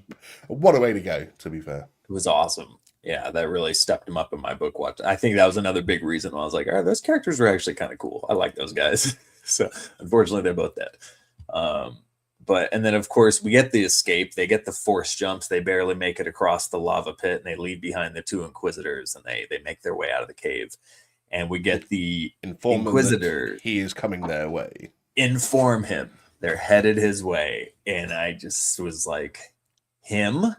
what a way to go, to be fair. It was awesome. Yeah, that really stepped him up in my book watch. I think that was another big reason why I was like, all right, those characters were actually kind of cool. I like those guys. So unfortunately, they're both dead. And then of course we get the escape. They get the force jumps. They barely make it across the lava pit, and they leave behind the two Inquisitors, and they make their way out of the cave. And we get the Inform them that Inquisitor he is coming their way. inform him they're headed his way, and I just was like, him.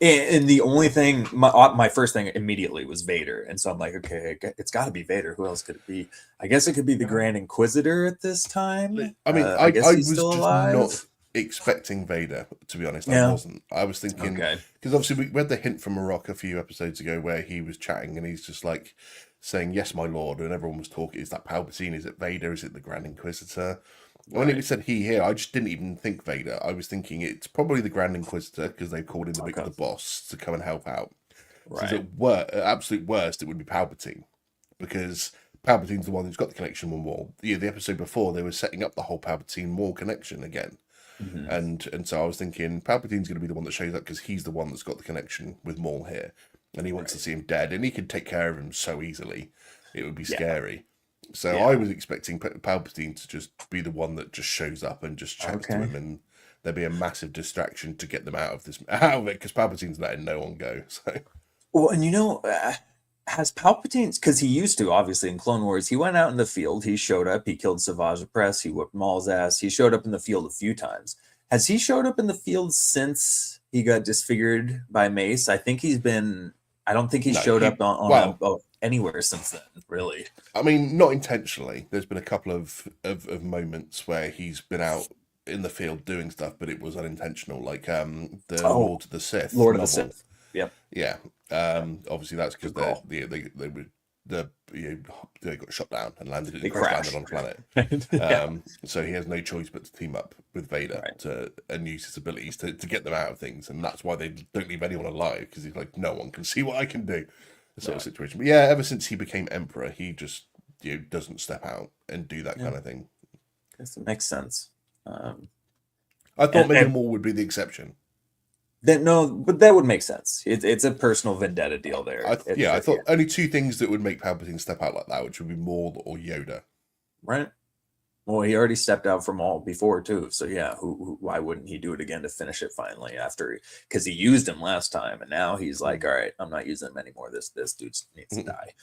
And the only thing, my first thing immediately was Vader. And so I'm like, okay, it's got to be Vader. Who else could it be? I guess it could be the Grand Inquisitor at this time. I mean, I guess I he's was still just not alive. expecting Vader, to be honest. I Yeah. wasn't. I was thinking, Okay. because obviously we had the hint from Marok a few episodes ago where he was chatting and he's just like saying, "Yes, my lord," and everyone was talking. Is that Palpatine? Is it Vader? Is it the Grand Inquisitor? When it said he here, I just didn't even think Vader. I was thinking it's probably the Grand Inquisitor because they called in the boss to come and help out. Right. So at absolute worst, it would be Palpatine, because Palpatine's the one who's got the connection with Maul. The episode before, they were setting up the whole Palpatine Maul connection again, Mhm. and so I was thinking Palpatine's going to be the one that shows up because he's the one that's got the connection with Maul here, and he wants to see him dead, and he can take care of him so easily. it would be Yeah. scary. So Yeah. I was expecting Palpatine to just be the one that just shows up and just chats to Okay. him, and there'd be a massive distraction to get them out of it, because Palpatine's letting no one go. So Well, and has Palpatine's, because he used to, obviously, in Clone Wars, he went out in the field, he showed up, he killed Savage Press, he whooped Maul's ass, he showed up in the field a few times. Has he showed up in the field since he got disfigured by Mace? I don't think he no, showed up anywhere since then, really. I mean, not intentionally. There's been a couple of moments where he's been out in the field doing stuff, but it was unintentional, like the Oh, Lord of the Sith Lord of the novel. Sith. Yep. Yeah. Obviously that's because Good call. they got shot down and landed. They Crash landed crashed. on a planet. Yeah. So he has no choice but to team up with Vader Right. and use his abilities to get them out of things, and that's why they don't leave anyone alive, because he's like, no one can see what I can do, the sort of situation. But yeah, ever since he became Emperor, he just doesn't step out and do that kind of thing. Yes, it makes sense. I thought maybe Maul would be the exception. But that would make sense. It's a personal vendetta deal there. I thought only two things that would make Palpatine step out like that, which would be Maul or Yoda. Right. Well, he already stepped out from Maul before too, so yeah. Why wouldn't he do it again to finish it finally? Because he used him last time, and now he's like, all right, I'm not using him anymore. This dude needs to die.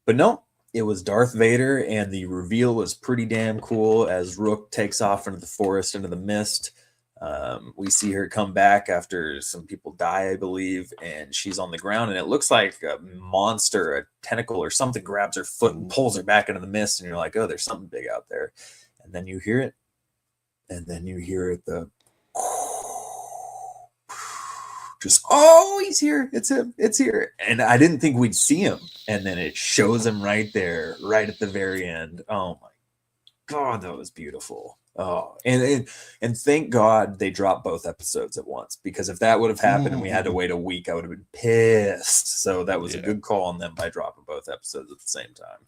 But no, it was Darth Vader, and the reveal was pretty damn cool as Rook takes off into the forest, into the mist. We see her come back after some people die, I believe, and she's on the ground, and it looks like a monster, a tentacle or something grabs her foot and pulls her back into the mist, and you're like, oh, there's something big out there. And then you hear it, just, oh, he's here, it's him, it's here. And I didn't think we'd see him, and then it shows him right there, right at the very end. Oh my God, that was beautiful. Oh, and thank God they dropped both episodes at once, because if that would have happened and we had to wait a week, I would have been pissed. So that was a good call on them by dropping both episodes at the same time.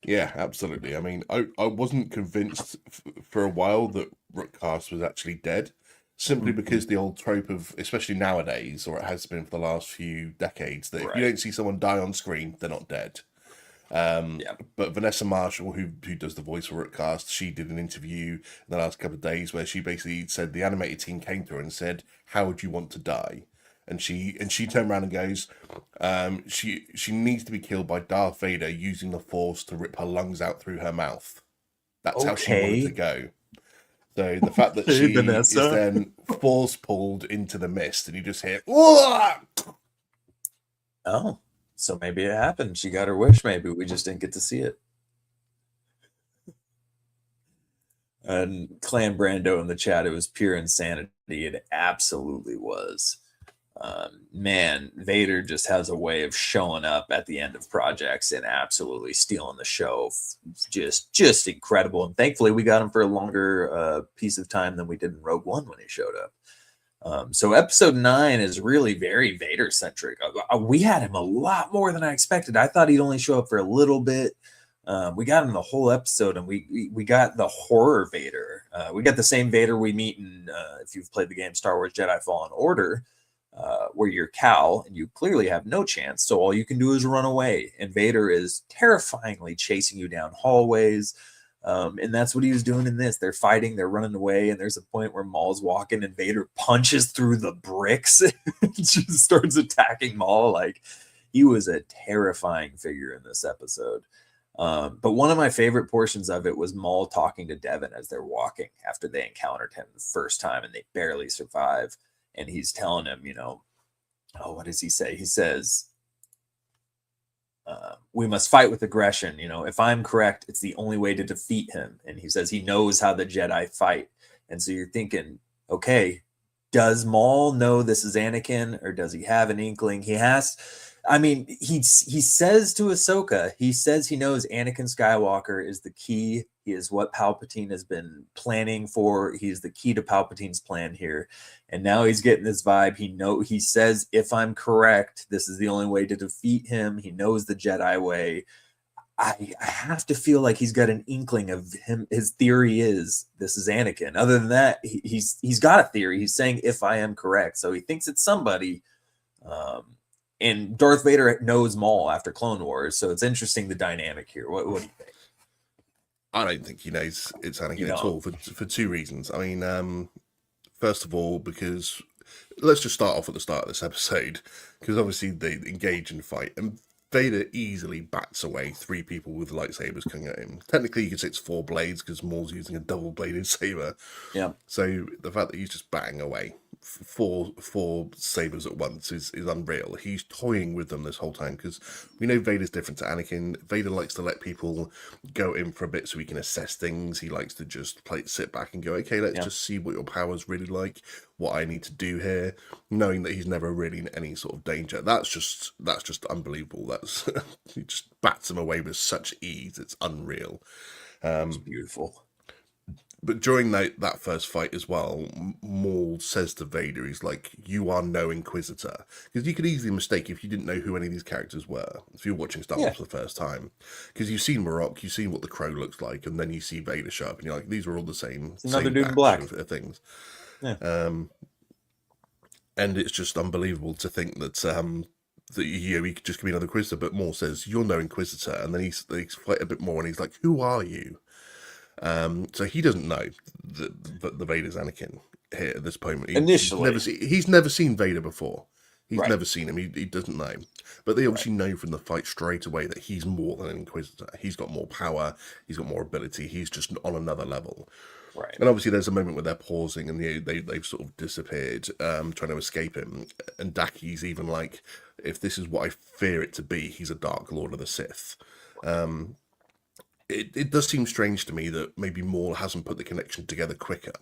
Yeah, absolutely. I mean, I wasn't convinced for a while that Rookcast was actually dead, simply because the old trope of, especially nowadays, or it has been for the last few decades, that if you don't see someone die on screen, they're not dead. But Vanessa Marshall, who does the voice for Rookcast, she did an interview in the last couple of days where she basically said the animated team came to her and said, "How would you want to die?" And she turned around and goes, she needs to be killed by Darth Vader using the Force to rip her lungs out through her mouth. That's how she wanted to go. So the fact that she is then force pulled into the mist, and you just hear, "Oh!" So maybe it happened. She got her wish. Maybe we just didn't get to see it. And Clan Brando in the chat, it was pure insanity. It absolutely was. Man, Vader just has a way of showing up at the end of projects and absolutely stealing the show. Just incredible. And thankfully, we got him for a longer piece of time than we did in Rogue One when he showed up. So episode 9 is really very Vader centric. We had him a lot more than I expected. I thought he'd only show up for a little bit. We got him the whole episode, and we got the horror Vader. We got the same Vader we meet in, if you've played the game Star Wars Jedi Fallen Order, where you're Cal and you clearly have no chance. So all you can do is run away. And Vader is terrifyingly chasing you down hallways. And that's what he was doing in this. They're fighting, they're running away, and there's a point where Maul's walking and Vader punches through the bricks and just starts attacking Maul. Like, he was a terrifying figure in this episode. But one of my favorite portions of it was Maul talking to Devin as they're walking after they encountered him the first time and they barely survive. And he's telling him, what does he say? He says, we must fight with aggression. If I'm correct, it's the only way to defeat him. And he says he knows how the Jedi fight. And so you're thinking, okay, does Maul know this is Anakin, or does he have an inkling? He says to Ahsoka, he says he knows Anakin Skywalker is the key. He is what Palpatine has been planning for. He's the key to Palpatine's plan here. And now he's getting this vibe. He says, if I'm correct, this is the only way to defeat him. He knows the Jedi way. I have to feel like he's got an inkling of him. His theory is this is Anakin. Other than that, he's got a theory. He's saying, if I am correct. So he thinks it's somebody. And Darth Vader knows Maul after Clone Wars, so it's interesting the dynamic here. What do you think? I don't think he knows it's Anakin at all for two reasons. I mean, first of all, because let's just start off at the start of this episode, because obviously they engage in fight, and Vader easily bats away three people with lightsabers coming at him. Technically, you could say it's 4 blades because Maul's using a double-bladed saber. Yeah. So the fact that he's just batting away four sabers at once is unreal. He's toying with them this whole time because we know Vader's different to Anakin. Vader likes to let people go in for a bit so he can assess things. He likes to just sit back and go, okay, let's just see what your power's really like, what I need to do here, knowing that he's never really in any sort of danger. That's just unbelievable. That's he just bats him away with such ease. It's unreal. It's beautiful. But during that first fight as well, Maul says to Vader, he's like, you are no Inquisitor. Because you could easily mistake if you didn't know who any of these characters were, if you're watching Star Wars for the first time. Because you've seen Marok, you've seen what the Crow looks like, and then you see Vader show up, and you're like, these are all the same. It's another dude in black. Of things. Yeah. And it's just unbelievable to think that he could just be another Inquisitor, but Maul says, you're no Inquisitor. And then they fight a bit more, and he's like, who are you? So he doesn't know that the Vader's Anakin here at this moment. Initially. He's never seen Vader before. He's Right. never seen him. He doesn't know. But they obviously know from the fight straight away that he's more than an Inquisitor. He's got more power. He's got more ability. He's just on another level. Right. And obviously there's a moment where they're pausing and they've sort of disappeared, trying to escape him. And Daki's even like, if this is what I fear it to be, he's a Dark Lord of the Sith. It does seem strange to me that maybe Maul hasn't put the connection together quicker.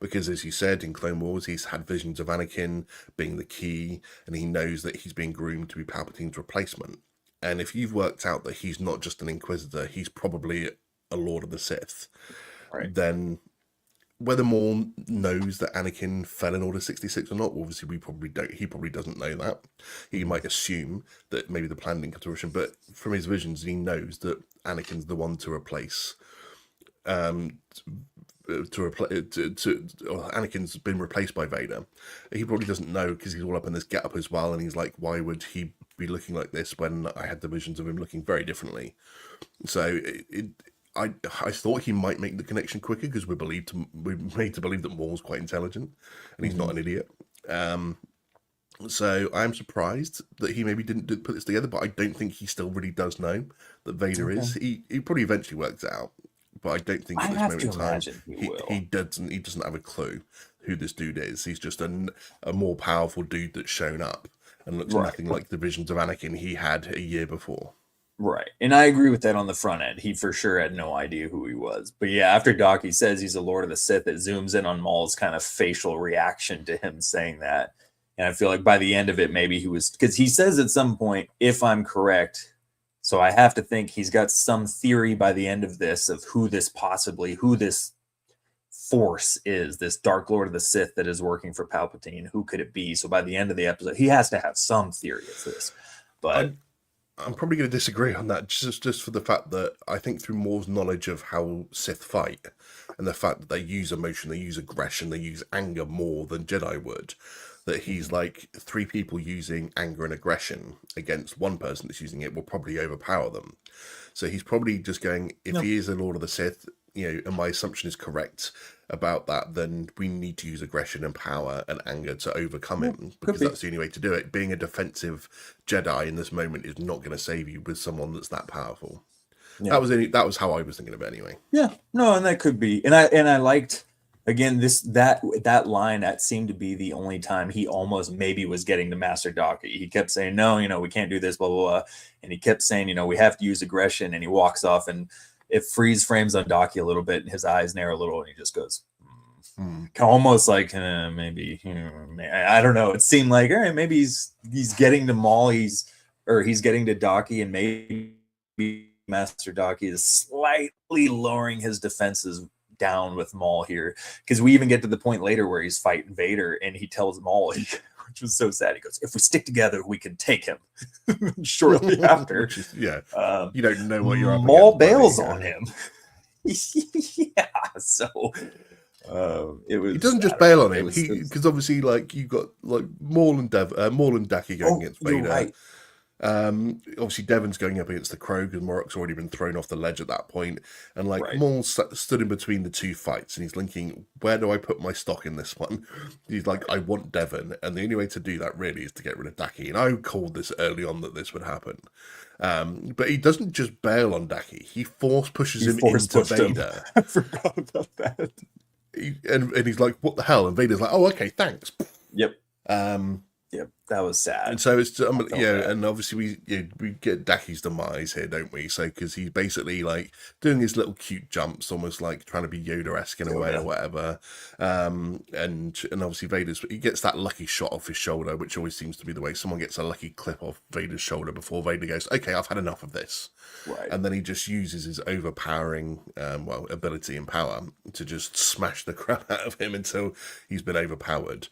Because as you said, in Clone Wars, he's had visions of Anakin being the key, and he knows that he's being groomed to be Palpatine's replacement. And if you've worked out that he's not just an Inquisitor, he's probably a Lord of the Sith, then whether Maul knows that Anakin fell in Order 66 or not, obviously we probably don't. He probably doesn't know that. He might assume that maybe the plan didn't come to fruition, but from his visions, he knows that Anakin's the one to replace. Anakin's been replaced by Vader. He probably doesn't know because he's all up in this get-up as well, and he's like, why would he be looking like this when I had the visions of him looking very differently? So I thought he might make the connection quicker because we're made to believe that Maul's quite intelligent and he's not an idiot. So I'm surprised that he maybe didn't put this together, but I don't think he still really does know that Vader is. He probably eventually works it out, but I don't think at this moment in time he doesn't have a clue who this dude is. He's just a more powerful dude that's shown up and looks nothing like the visions of Anakin he had a year before. Right. And I agree with that on the front end. He for sure had no idea who he was. But yeah, after Daki says he's a Lord of the Sith, it zooms in on Maul's kind of facial reaction to him saying that. And I feel like by the end of it, maybe he was, because he says at some point, if I'm correct, so I have to think he's got some theory by the end of this of who this force is, this Dark Lord of the Sith that is working for Palpatine. Who could it be? So by the end of the episode, he has to have some theory of this. But I'm probably going to disagree on that, just for the fact that I think through Maul's knowledge of how Sith fight and the fact that they use emotion, they use aggression, they use anger more than Jedi would, that he's like 3 people using anger and aggression against one person that's using it will probably overpower them. So he's probably just going, if he is a Lord of the Sith, and my assumption is correct about that, then we need to use aggression and power and anger to overcome him, because that's the only way to do it. Being a defensive Jedi in this moment is not going to save you with someone that's that powerful. That was how I was thinking of it anyway. Yeah, no, and that could be, and I liked again that line. That seemed to be the only time he almost maybe was getting to Master Daki. He kept saying, no, we can't do this, blah blah blah, and he kept saying, we have to use aggression, and he walks off and it freeze frames on Daki a little bit, and his eyes narrow a little, and he just goes, almost like maybe I don't know. It seemed like all right, maybe he's getting to Maul, he's getting to Daki, and maybe Master Daki is slightly lowering his defenses down with Maul here, because we even get to the point later where he's fighting Vader, and he tells Maul, which was so sad. He goes, "If we stick together, we can take him." Shortly after, you don't know what you're up Maul against, bails on him. Yeah, so It was. He doesn't I just don't bail know, on him. it was. Because obviously, like you got like Maul and Daki going Oh, against you're Vader. right. Obviously Devon's going up against the Crow because Morok's already been thrown off the ledge at that point, and like Right. Maul stood in between the two fights, and he's thinking, where do I put my stock in this one? He's like, I want Devon, and the only way to do that really is to get rid of Daki. And I called this early on that this would happen, but he doesn't just bail on Daki; he force pushes He him force into pushed him. Vader. I forgot about that. And he's like, what the hell? And Vader's like, oh, okay, thanks. Yep. Um, Yep. That was sad. And so it's felt bad. and obviously we get Daki's demise here, don't we? So because he's basically like doing his little cute jumps, almost like trying to be Yoda-esque in a way or whatever. And obviously he gets that lucky shot off his shoulder, which always seems to be the way someone gets a lucky clip off Vader's shoulder before Vader goes, okay, I've had enough of this. Right. And then he just uses his overpowering ability and power to just smash the crap out of him until he's been overpowered.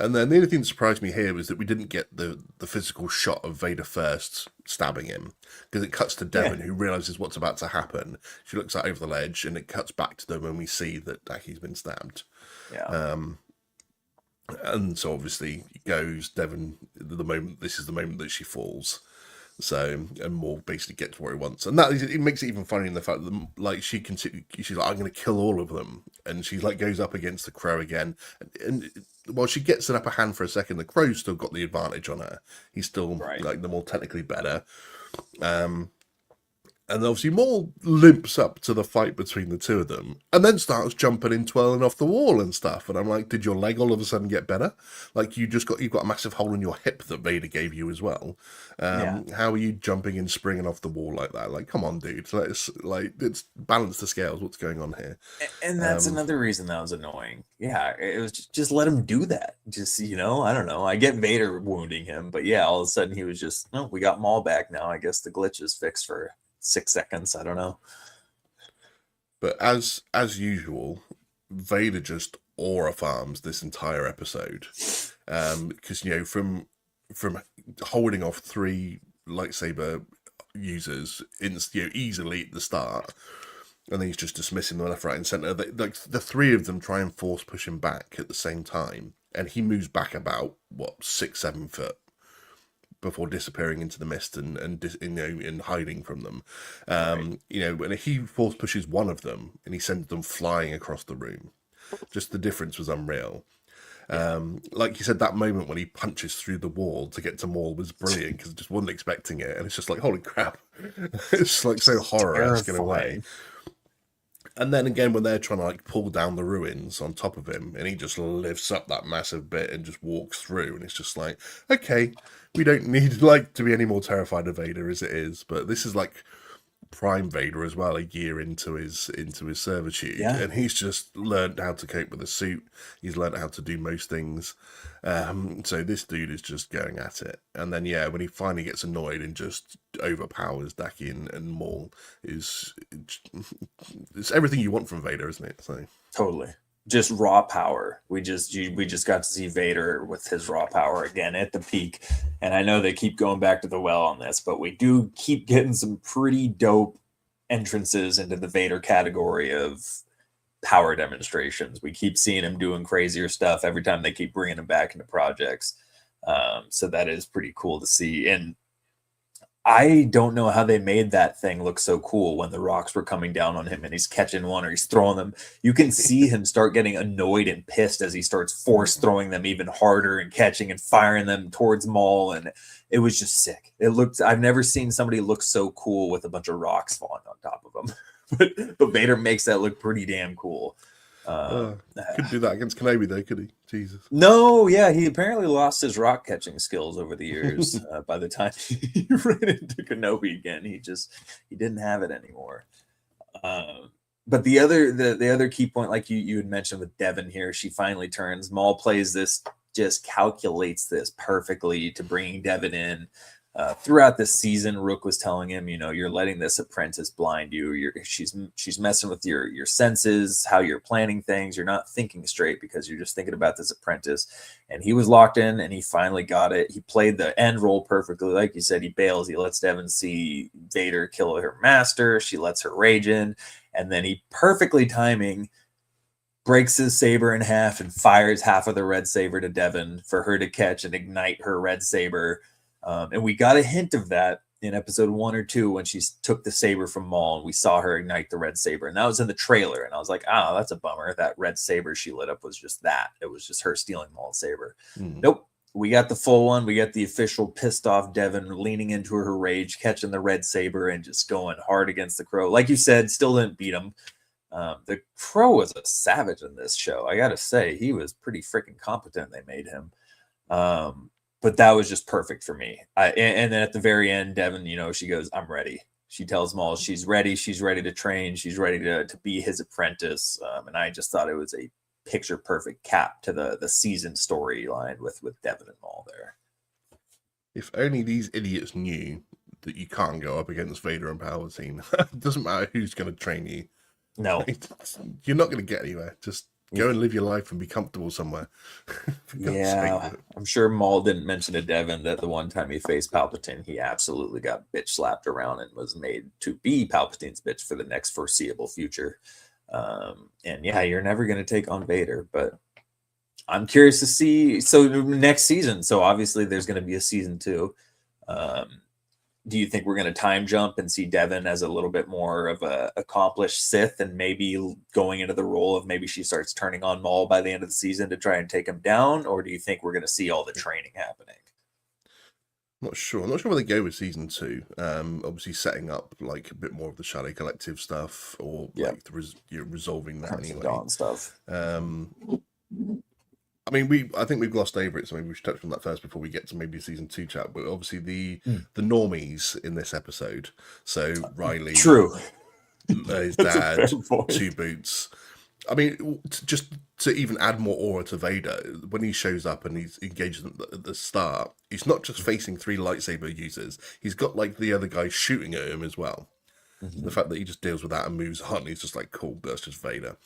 And then the only thing that surprised me here was that we didn't get the physical shot of Vader first stabbing him, because it cuts to Devon, who realizes what's about to happen. She looks out over the ledge, and it cuts back to them when we see that Daki's been stabbed. Yeah. And so obviously it goes Devon. This is the moment that she falls. So, and Maul basically gets what he wants, and it makes it even funnier in the fact that like she's like, I'm going to kill all of them, and she like goes up against the Crow again, and while she gets an upper hand for a second, the Crow's still got the advantage on her. He's still like the more technically better. And obviously Maul limps up to the fight between the two of them and then starts jumping and twirling off the wall and stuff. And I'm like, did your leg all of a sudden get better? Like you've got a massive hole in your hip that Vader gave you as well. How are you jumping and springing off the wall like that? Like, come on, dude. Let's balance the scales. What's going on here? And that's another reason that was annoying. Yeah, it was just let him do that. Just, I don't know. I get Vader wounding him, but yeah, all of a sudden he was just, no, we got Maul back now. I guess the glitch is fixed for 6 seconds. I don't know. But as usual, Vader just aura farms this entire episode. Because from holding off 3 lightsaber users easily at the start, and then he's just dismissing them left, right, and center. The 3 of them try and force push him back at the same time, and he moves back about 6-7 foot before disappearing into the mist and hiding from them. And he force pushes one of them and he sends them flying across the room. Just the difference was unreal. Like you said, that moment when he punches through the wall to get to Maul was brilliant because I just wasn't expecting it, and it's just like, holy crap. It's like so horror-esque in a way. And then again, when they're trying to like pull down the ruins on top of him, and he just lifts up that massive bit and just walks through, and it's just like, okay, we don't need to be any more terrified of Vader as it is. But this is like Prime Vader as well, a year into his servitude, and he's just learned how to cope with the suit. He's learned how to do most things. So this dude is just going at it. And then when he finally gets annoyed and just overpowers Daki and Maul, it's everything you want from Vader, isn't it? So totally. Just raw power. We just got to see Vader with his raw power again at the peak. And I know they keep going back to the well on this, but we do keep getting some pretty dope entrances into the Vader category of power demonstrations. We keep seeing him doing crazier stuff every time they keep bringing him back into projects. So that is pretty cool to see. And I don't know how they made that thing look so cool when the rocks were coming down on him and he's catching one or he's throwing them. You can see him start getting annoyed and pissed as he starts force throwing them even harder and catching and firing them towards Maul. And it was just sick. I've never seen somebody look so cool with a bunch of rocks falling on top of them. but Vader makes that look pretty damn cool. Couldn't do that against Kenobi though, could he? Jesus. No, he apparently lost his rock catching skills over the years. By the time he ran into Kenobi again, he didn't have it anymore. But the other key point, like you had mentioned with Devon here, she finally turns. Maul plays this, just calculates this perfectly to bring Devon in. Throughout this season, Rook was telling him, you're letting this apprentice blind you. She's messing with your senses, how you're planning things. You're not thinking straight because you're just thinking about this apprentice. And he was locked in, and he finally got it. He played the end role perfectly. Like you said, he bails. He lets Devon see Vader kill her master. She lets her rage in. And then he perfectly timing breaks his saber in half and fires half of the red saber to Devon for her to catch and ignite her red saber. And we got a hint of that in episode 1 or 2 when she took the saber from Maul and we saw her ignite the red saber. And that was in the trailer. And I was like, oh, that's a bummer. That red saber she lit up was just that. It was just her stealing Maul's saber. Nope. We got the full one. We got the official pissed off Devon leaning into her rage, catching the red saber and just going hard against the Crow. Like you said, still didn't beat him. The Crow was a savage in this show. I got to say, he was pretty freaking competent. They made him. But that was just perfect for me. And then at the very end, Devon, she goes, I'm ready. She tells Maul she's ready. She's ready to train. She's ready to be his apprentice. And I just thought it was a picture perfect cap to the season storyline with Devon and Maul there. If only these idiots knew that you can't go up against Vader and Palpatine. It doesn't matter who's going to train you. No. You're not going to get anywhere. Just go and live your life and be comfortable somewhere. Yeah, I'm sure Maul didn't mention to Devon that the one time he faced Palpatine, he absolutely got bitch slapped around and was made to be Palpatine's bitch for the next foreseeable future. And yeah, you're never going to take on Vader, but I'm curious to see. So next season, so obviously there's going to be a season 2. Do you think we're going to time jump and see Devon as a little bit more of a accomplished Sith and maybe going into the role of maybe she starts turning on Maul by the end of the season to try and take him down? Or do you think we're going to see all the training happening? I'm not sure where they go with season 2. Obviously setting up like a bit more of the Shadow Collective stuff, or like resolving that Crimson anyway. Dawn stuff. I mean, I think we've glossed over it, so maybe we should touch on that first before we get to maybe season 2 chat. But obviously the normies in this episode. So Riley, true, his dad, Two Boots. I mean, just to even add more aura to Vader, when he shows up and he's engaged at the start, he's not just facing 3 lightsaber users. He's got like the other guy shooting at him as well. The fact that he just deals with that and moves on, he's just like, cool, that's just Vader.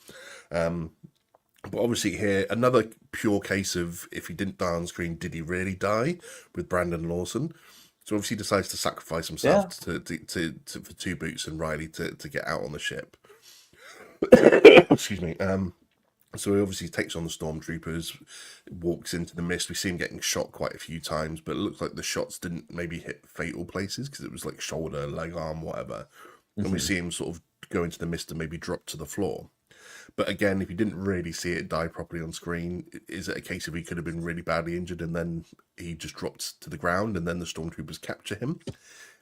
But obviously here, another pure case of if he didn't die on screen, did he really die with Brandon Lawson? So obviously he decides to sacrifice himself for Two Boots and Riley to get out on the ship. Excuse me. So he obviously takes on the stormtroopers, walks into the mist. We see him getting shot quite a few times, but it looks like the shots didn't maybe hit fatal places because it was like shoulder, leg, arm, whatever. And we see him sort of go into the mist and maybe drop to the floor. But again, if you didn't really see it die properly on screen, is it a case of he could have been really badly injured and then he just dropped to the ground and then the stormtroopers capture him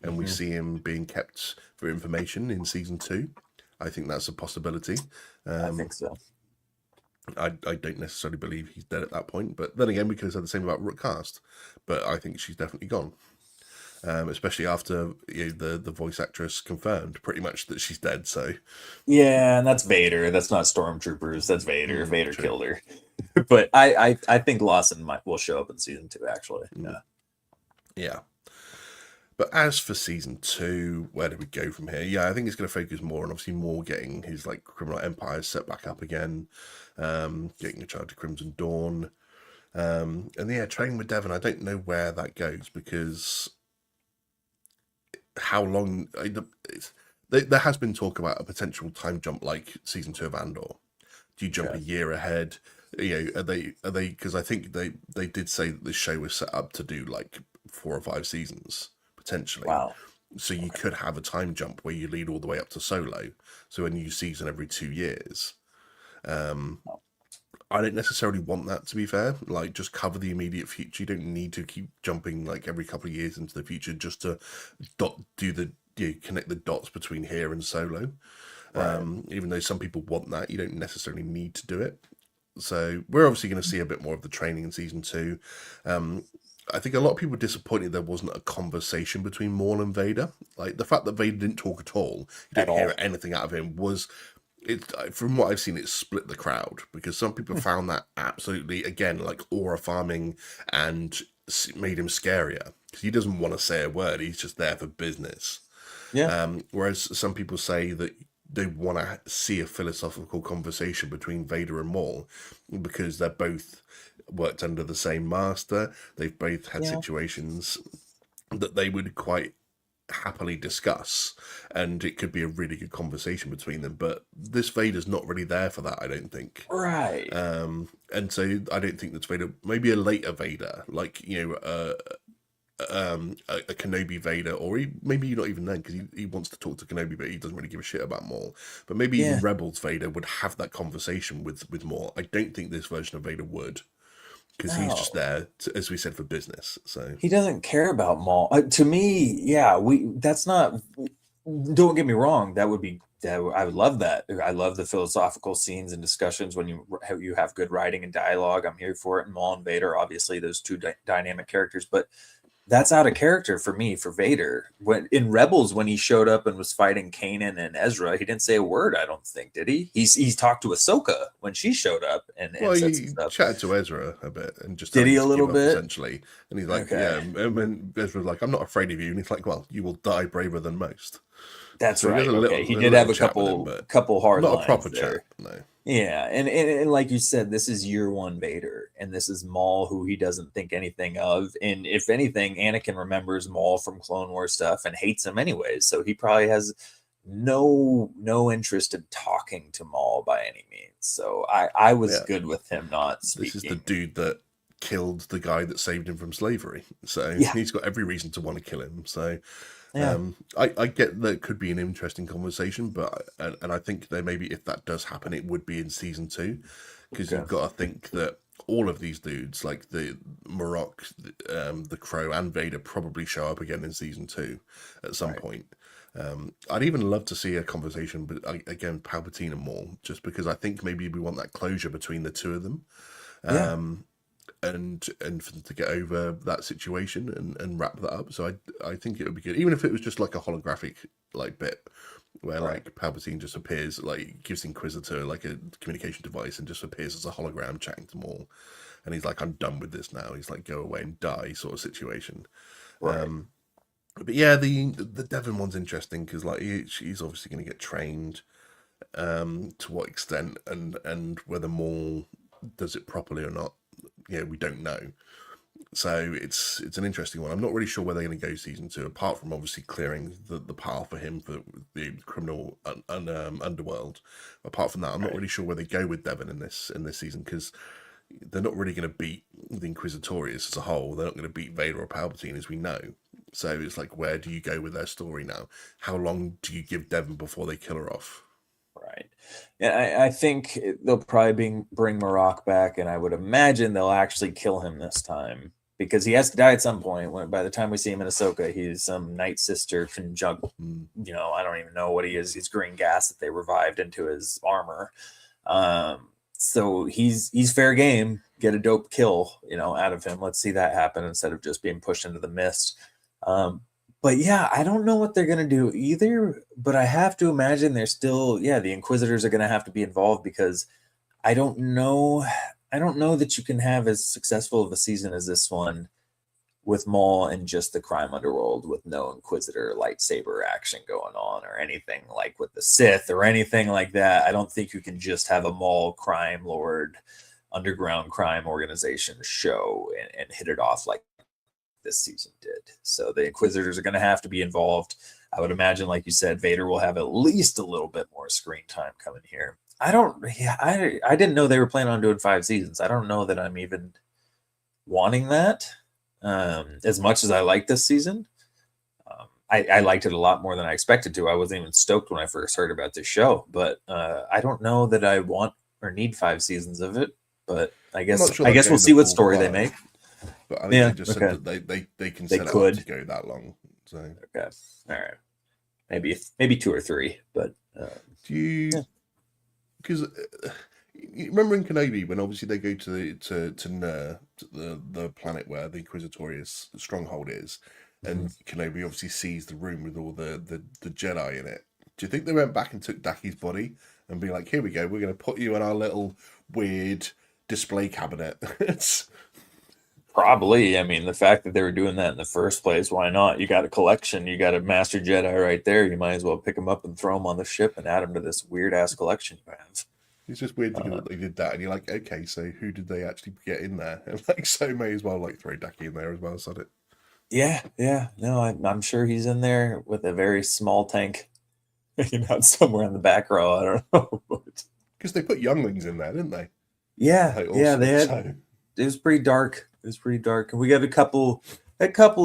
and we see him being kept for information in season 2? I think that's a possibility. I think so. I don't necessarily believe he's dead at that point, but then again, we could have said the same about Rook Cast, but I think she's definitely gone. Especially after the voice actress confirmed pretty much that she's dead. So yeah, and that's Vader. That's not stormtroopers. That's Vader. Vader killed her. But I think Lawson will show up in season 2. Actually, yeah. But as for season 2, where do we go from here? Yeah, I think it's going to focus more on obviously more getting his like criminal empire set back up again, getting a charge of Crimson Dawn, and yeah, training with Devon. I don't know where that goes because. How long? There has been talk about a potential time jump like season 2 of Andor. Do you jump a year ahead? Are they? Because I think they did say that the show was set up to do like 4 or 5 seasons potentially. Wow. So you could have a time jump where you lead all the way up to Solo. So a new season every 2 years. I don't necessarily want that, to be fair. Like, just cover the immediate future. You don't need to keep jumping like every couple of years into the future just to connect the dots between here and Solo. Right. Even though some people want that, you don't necessarily need to do it. So we're obviously going to see a bit more of the training in season 2. I think a lot of people were disappointed there wasn't a conversation between Maul and Vader. Like the fact that Vader didn't talk at all, you didn't hear anything out of him was. From what I've seen, it split the crowd because some people found that absolutely, again, like aura farming and made him scarier because he doesn't want to say a word. He's just there for business. Yeah. Whereas some people say that they want to see a philosophical conversation between Vader and Maul because they're both worked under the same master. They've both had situations that they would quite happily discuss, and it could be a really good conversation between them. But this Vader's not really there for that, I don't think. Right. And so I don't think that's Vader. Maybe a later Vader, like a Kenobi Vader, or maybe not even then, because he wants to talk to Kenobi, but he doesn't really give a shit about Maul. But maybe even Yeah. Rebels Vader would have that conversation with Maul. I don't think this version of Vader would, because he's just No. there, as we said, for business. So He doesn't care about Maul. To me, yeah, that's not. Don't get me wrong. That would be that. I would love that. I love the philosophical scenes and discussions when you have good writing and dialogue. I'm here for it. And Maul and Vader, obviously, those two dynamic characters. But that's out of character for me for Vader. When in Rebels, when he showed up and was fighting Kanan and Ezra, he didn't say a word. I don't think, did he? He's talked to Ahsoka when she showed up well, and said some he stuff. chatted to Ezra a bit and just Did telling he him a to little give up, bit? essentially. And he's like, Okay. yeah. And when Ezra's like, I'm not afraid of you. And he's like, well, you will die braver than most. That's So he has right. Okay. He a did have little a chat with him, couple but couple hard not a proper lines chat. there. No. Yeah, and like you said, this is year one Vader, and this is Maul, who he doesn't think anything of. And if anything, Anakin remembers Maul from Clone Wars stuff and hates him anyways. So he probably has no interest in talking to Maul by any means. So I was Yeah. good with him not This is the speaking. dude that killed the guy that saved him from slavery. So Yeah, he's got every reason to want to kill him. So yeah, I get that it could be an interesting conversation, but and I think that maybe if that does happen, it would be in season 2, because okay, you've got to think that all of these dudes, like the Marok, the Crow, and Vader, probably show up again in season 2 at some right, point. I'd even love to see a conversation, but again, Palpatine and Maul, just because I think maybe we want that closure between the two of them. yeah, And for them to get over that situation and wrap that up. So I think it would be good, even if it was just like a holographic like bit where right, like Palpatine just appears, like gives Inquisitor like a communication device and just appears as a hologram chatting to Maul, and he's like, I'm done with this now. He's like, go away and die, sort of situation. right, But yeah, the Devon one's interesting because like she's obviously going to get trained. To what extent and whether Maul does it properly or not, yeah, we don't know. So it's an interesting one. I'm not really sure where they're going to go season 2, apart from obviously clearing the path for him for the criminal underworld. Apart from that, I'm not right. really sure where they go with Devon in this season, because they're not really going to beat the Inquisitorius as a whole. They're not going to beat Vader or Palpatine, as we know. So it's like, where do you go with their story now? How long do you give Devon before they kill her off? Right. Yeah, I think they'll probably bring Marok back, and I would imagine they'll actually kill him this time because he has to die at some point. When by the time we see him in Ahsoka, he's some Night Sister conjunct. Mm. I don't even know what he is. He's green gas that they revived into his armor. So he's fair game. Get a dope kill, out of him. Let's see that happen instead of just being pushed into the mist. But yeah, I don't know what they're gonna do either. But I have to imagine they're still, yeah, the Inquisitors are gonna have to be involved because I don't know. I don't know that you can have as successful of a season as this one with Maul and just the crime underworld with no Inquisitor lightsaber action going on or anything like with the Sith or anything like that. I don't think you can just have a Maul crime lord underground crime organization show and hit it off like this season did. So the Inquisitors are going to have to be involved. I would imagine, like you said, Vader will have at least a little bit more screen time coming here. I didn't know they were planning on doing 5 seasons. I don't know that I'm even wanting that. As much as I like this season, I liked it a lot more than I expected to. I wasn't even stoked when I first heard about this show, but I don't know that I want or need 5 seasons of it. But I I'm guess not sure I they'll guess we'll go the see what full story they 5, make. but I think they Yeah, just said okay, that they can they set it up to could. go that long. So Okay, all right, maybe 2 or 3, but do you, yeah. because you remember in Kenobi when obviously they go to Ner, to the planet where the Inquisitorius stronghold is, Mhm. and Kenobi obviously sees the room with all the Jedi in it. Do you think they went back and took Daki's body and be like, here we go, we're going to put you in our little weird display cabinet? It's Probably. I mean, the fact that they were doing that in the first place, why not? You got a collection, you got a Master Jedi right there. You might as well pick them up and throw them on the ship and add them to this weird ass collection you have. it's just weird thinking Uh, that they did that, and you're like, okay, so who did they actually get in there? And like, so may as well like throw Daki in there as well, sod it. Yeah. No, I'm sure he's in there with a very small tank hanging out somewhere in the back row. I don't know. But Because they put younglings in there, didn't they? yeah, Like yeah, also, they had. so It was pretty dark. It was pretty dark, and we got a couple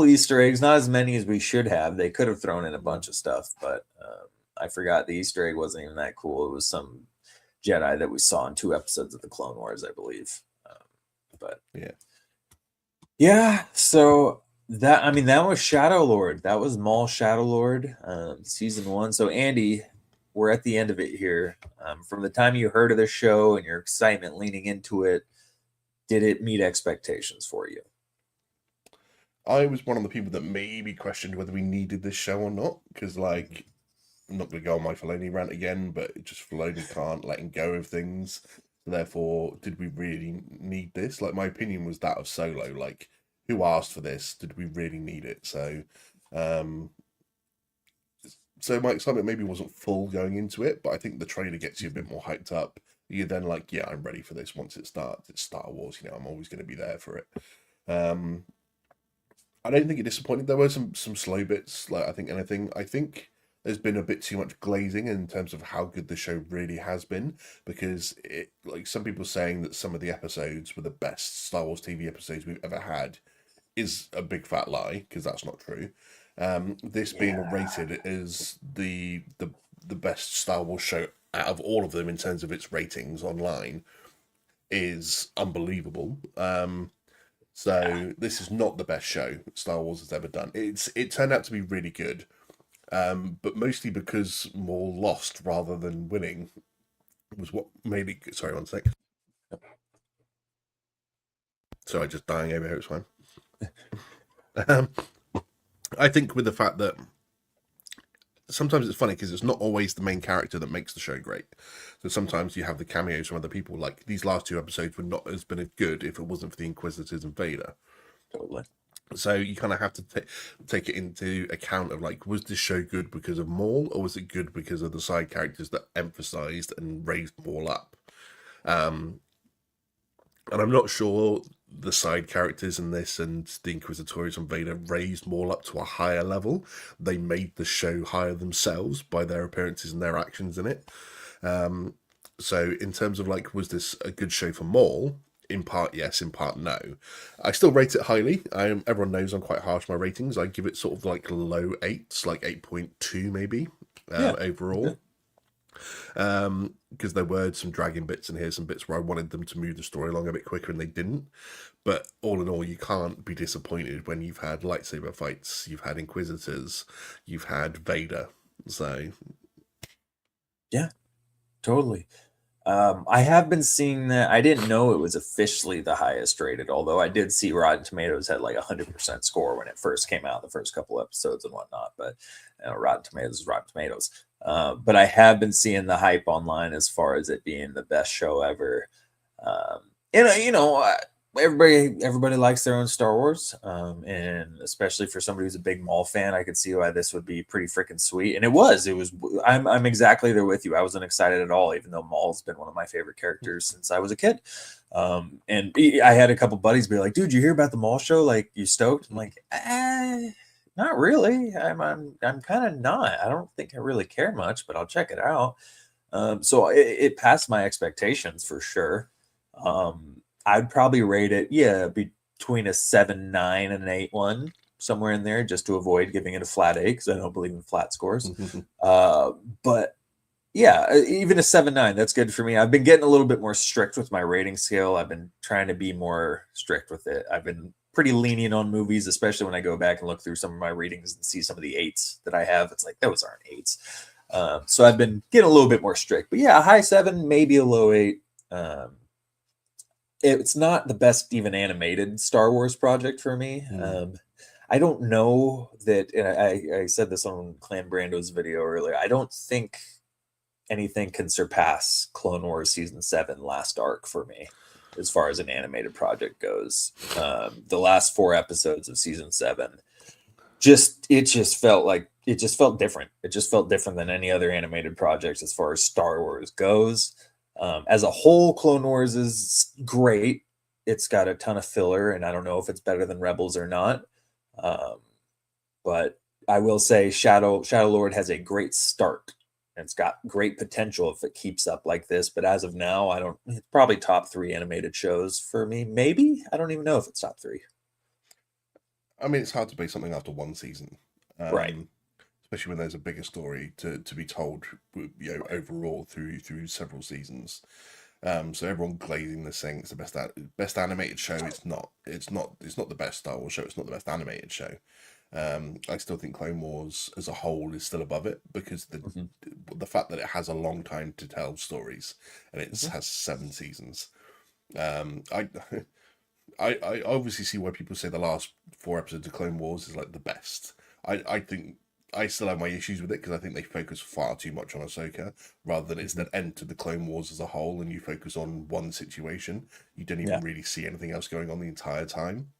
Easter eggs. Not as many as we should have. They could have thrown in a bunch of stuff, but I forgot the Easter egg wasn't even that cool. It was some Jedi that we saw in 2 episodes of the Clone Wars, I believe. But yeah. yeah, so that I mean that was Shadow Lord. That was Maul Shadow Lord, season 1. So Andy, we're at the end of it here. From the time you heard of the show and your excitement leaning into it, did it meet expectations for you? I was one of the people that maybe questioned whether we needed this show or not, because like I'm not going to go on my Filoni rant again, but it just Filoni can't letting go of things. Therefore, did we really need this? Like my opinion was that of Solo. Like, who asked for this? Did we really need it? Um, so my excitement maybe wasn't full going into it, but I think the trailer gets you a bit more hyped up. You're then like, yeah, I'm ready for this once it starts. It's Star Wars, I'm always going to be there for it. Um, I don't think it disappointed. There were some slow bits, like I think there's been a bit too much glazing in terms of how good the show really has been, because it like some people saying that some of the episodes were the best Star Wars TV episodes we've ever had is a big fat lie, because that's not true. This being Yeah. rated as the best Star Wars show out of all of them in terms of its ratings online is unbelievable. Yeah. So this is not the best show Star Wars has ever done. It turned out to be really good, but mostly because Maul lost rather than winning was what made it good. Sorry, one sec. Sorry, just dying over here. It's fine. Um, I think with the fact that sometimes it's funny because it's not always the main character that makes the show great. So sometimes you have the cameos from other people. Like these last 2 episodes would not have been as good if it wasn't for the Inquisitors and Vader. Totally. So you kind of have to take it into account of like, was this show good because of Maul, or was it good because of the side characters that emphasized and raised Maul up? Um, and I'm not sure the side characters in this and the Inquisitors and Vader raised Maul up to a higher level. They made the show higher themselves by their appearances and their actions in it. So in terms of like, was this a good show for Maul? In part, yes. In part, no. I still rate it highly. Everyone knows I'm quite harsh on my ratings. I give it sort of like low eights, like 8.2 maybe Yeah. overall. Okay. Because there were some dragging bits and here's some bits where I wanted them to move the story along a bit quicker and they didn't. But all in all, you can't be disappointed when you've had lightsaber fights, you've had Inquisitors, you've had Vader. So Yeah. Totally. I have been seeing that. I didn't know it was officially the highest rated, although I did see Rotten Tomatoes had like 100% score when it first came out, the first couple episodes and whatnot. But Rotten Tomatoes is Rotten Tomatoes. But I have been seeing the hype online as far as it being the best show ever. And everybody likes their own Star Wars, and especially for somebody who's a big Maul fan, I could see why this would be pretty freaking sweet. And it was. It was. I'm exactly there with you. I wasn't excited at all, even though Maul's been one of my favorite characters since I was a kid. I had a couple buddies be like, "Dude, you hear about the Maul show? Like, you stoked?" I'm like, not really. I'm kind of not. I don't think I really care much, but I'll check it out. So it passed my expectations for sure. I'd probably rate it, yeah, between a 7.9 and an 8.1, somewhere in there, just to avoid giving it a flat A because I don't believe in flat scores. But yeah, even a 7.9, that's good for me. I've been getting a little bit more strict with my rating scale. I've been trying to be more strict with it. I've been pretty lenient on movies, especially when I go back and look through some of my readings and see some of the eights that I have. It's like, those aren't eights. So I've been getting a little bit more strict. But yeah, a high 7, maybe a low 8. It's not the best even animated Star Wars project for me. I don't know that, and I said this on Clan Brando's video earlier. I don't think anything can surpass Clone Wars Season 7 Last Arc for me as far as an animated project goes. The last 4 episodes of Season 7 it just felt different. It just felt different than any other animated projects as far as Star Wars goes. As a whole, Clone Wars is great. It's got a ton of filler, and I don't know if it's better than Rebels or not. But I will say Shadow Lord has a great start. It's got great potential if it keeps up like this. But as of now, I don't. It's probably top 3 animated shows for me. Maybe I don't even know if it's top 3. I mean, it's hard to base something after one season, Right. especially when there's a bigger story to be told, Right. overall through several seasons. So everyone glazing this thing, it's the best animated show. It's not the best Star Wars show. It's not the best animated show. I still think Clone Wars as a whole is still above it because Mhm. the fact that it has a long time to tell stories and it Mhm. has 7 seasons. I I obviously see why people say the last 4 episodes of Clone Wars is like the best. I think I still have my issues with it because I think they focus far too much on Ahsoka rather than it's Mhm. then enter the Clone Wars as a whole and you focus on one situation. You don't even Yeah. really see anything else going on the entire time.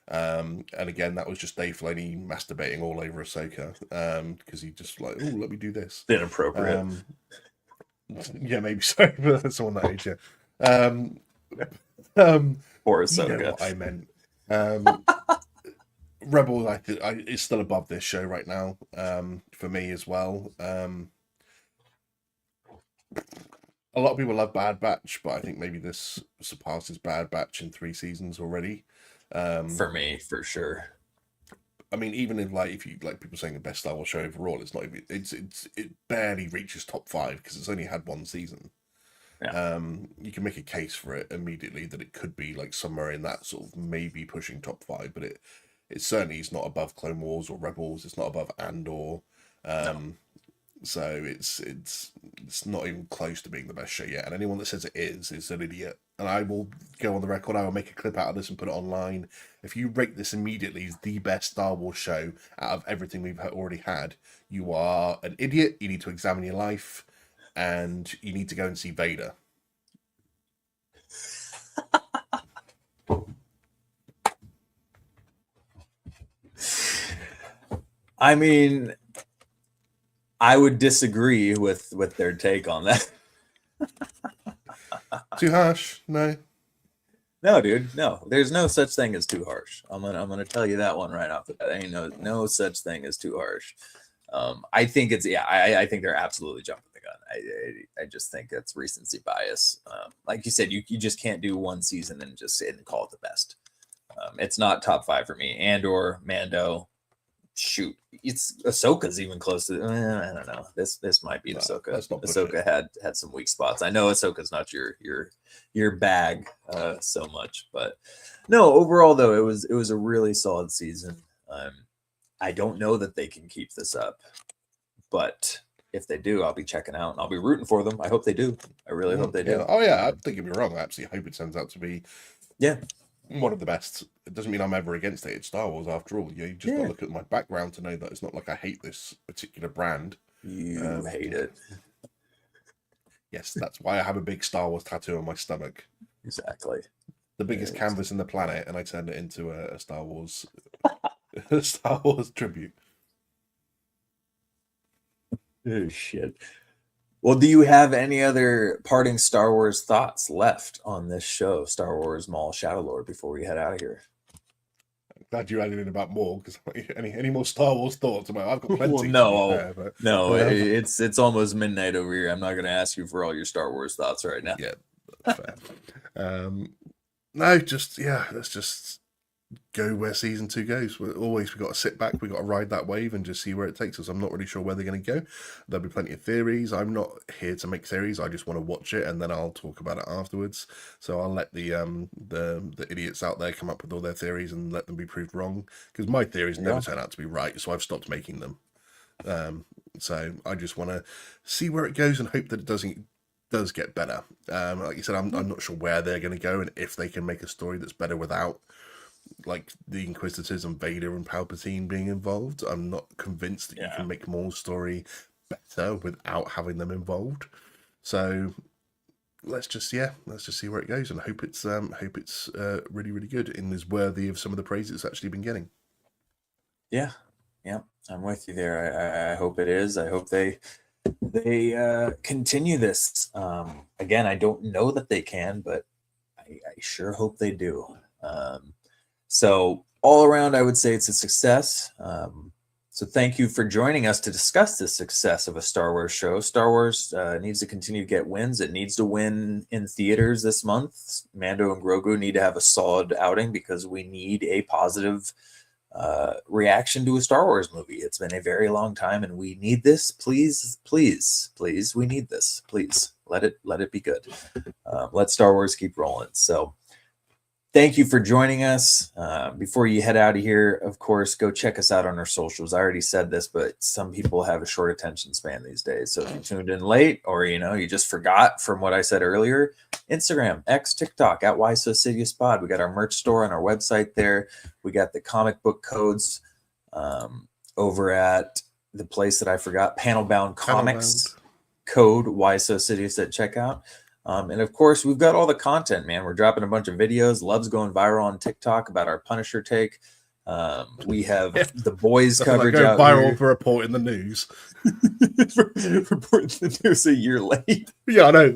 And again, that was just Dave Filoni masturbating all over Ahsoka because he just like, oh, let me do this. Inappropriate. Um, yeah, maybe sorry for someone that age. Yeah. Um, um, Poor you know Ahsoka. what I meant. Um, Rebel, is still above this show right now. For me as well. A lot of people love Bad Batch, but I think maybe this surpasses Bad Batch in 3 seasons already. For me, for sure. I mean, even in like if you like people saying the best Star Wars show overall, it's not even it barely reaches top 5 because it's only had 1 season. Yeah. You can make a case for it immediately that it could be like somewhere in that sort of maybe pushing top 5, but it certainly is not above Clone Wars or Rebels. It's not above Andor. No. So it's not even close to being the best show yet. And anyone that says it is an idiot. And I will go on the record. I will make a clip out of this and put it online. If you rate this immediately as the best Star Wars show out of everything we've already had, you are an idiot. You need to examine your life, and you need to go and see Vader. I mean, I would disagree with their take on that. Too harsh? No. No, dude, no. There's no such thing as too harsh. I'm gonna tell you that one right off the bat. Ain't no such thing as too harsh. I think it's yeah. I think they're absolutely jumping the gun. I just think that's recency bias. Like you said, you just can't do one season and just sit and call it the best. It's not top 5 for me. Andor, Mando, shoot, it's Ahsoka's even close to. I don't know. This might be No, Ahsoka. let's not push it. Ahsoka had some weak spots. I know Ahsoka's not your bag so much, but no. Overall, though, it was a really solid season. I don't know that they can keep this up, but if they do, I'll be checking out and I'll be rooting for them. I hope they do. I really hope they Yeah. do. Oh yeah. I think you'd be wrong. I absolutely hope it turns out to be Yeah. one of the best. It doesn't mean I'm ever against it. It's Star Wars after all. You just got to Yeah. look at my background to know that it's not like I hate this particular brand. You hate it. Yes, that's why I have a big Star Wars tattoo on my stomach. Exactly. The biggest canvas in the planet, and I turned it into a Star Wars a Star Wars tribute. Oh shit. Well, do you have any other parting Star Wars thoughts left on this show, Star Wars Maul Shadow Lord, before we head out of here? Glad you added in about more because any more Star Wars thoughts about I've got Well, plenty to be no, fair, but no, it's almost midnight over here. I'm not going to ask you for all your Star Wars thoughts right now. yeah, that's fair. No, just yeah, let's just go where season 2 goes. We've got to sit back, we've got to ride that wave and just see where it takes us. I'm not really sure where they're going to go. There'll be plenty of theories. I'm not here to make theories. I just want to watch it and then I'll talk about it afterwards. So I'll let the idiots out there come up with all their theories and let them be proved wrong because my theories never turn out to be right. So I've stopped making them. So I just want to see where it goes and hope that it does get better. Like you said, I'm not sure where they're going to go and if they can make a story that's better without like the Inquisitors and Vader and Palpatine being involved. I'm not convinced that you can make Maul's story better without having them involved. So let's just see where it goes and hope it's really really good and is worthy of some of the praise it's actually been getting. Yeah, I'm with you there. I hope it is. I hope they continue this. Again, I don't know that they can, but I sure hope they do. So all around, I would say it's a success. So thank you for joining us to discuss the success of a Star Wars show. Star Wars needs to continue to get wins. It needs to win in theaters this month. Mando and Grogu need to have a solid outing because we need a positive reaction to a Star Wars movie. It's been a very long time, and we need this. Please, please, please, we need this. Please let it be good. Let Star Wars keep rolling. So thank you for joining us. Before you head out of here, of course, go check us out on our socials. I already said this, but some people have a short attention span these days. So if you tuned in late, or you just forgot from what I said earlier, Instagram, X, TikTok at Why So Sidious Pod. We got our merch store on our website there. We got the comic book codes over at the place that I forgot, Panel Bound Comics. Code Why So Sidious at checkout. And of course, we've got all the content, man. We're dropping a bunch of videos. Love's going viral on TikTok about our Punisher take. We have the boys coverage out viral here. for report in the news. Report the news a year late. Yeah, I know.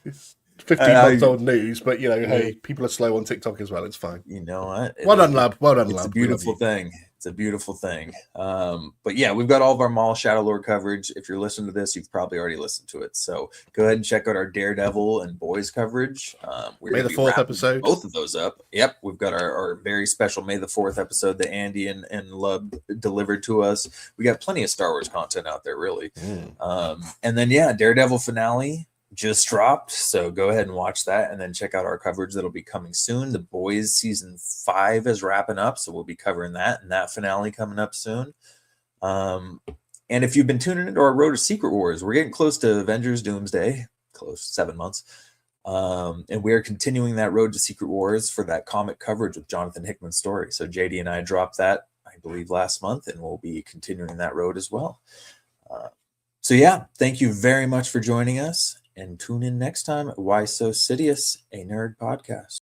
It's 15-month-old news, but hey, people are slow on TikTok as well. It's fine. You know what? Well done, lab. Well done, lab. It's a beautiful thing. It's a beautiful thing. But yeah, we've got all of our Maul Shadow Lord coverage. If you're listening to this, you've probably already listened to it. So go ahead and check out our Daredevil and Boys coverage. We're May the 4th episode. Both of those up. Yep. We've got our very special May the 4th episode that Andy and Lub delivered to us. We got plenty of Star Wars content out there, really. And then, Daredevil finale just dropped, so go ahead and watch that, and then check out our coverage that'll be coming soon. The Boys season 5 is wrapping up, so we'll be covering that, and that finale coming up soon. And if you've been tuning into our Road to Secret Wars, we're getting close to Avengers Doomsday, close 7 months, and we are continuing that Road to Secret Wars for that comic coverage with Jonathan Hickman's story. So JD and I dropped that, I believe, last month, and we'll be continuing that road as well. Thank you very much for joining us. And tune in next time at Why So Sidious, a nerd podcast.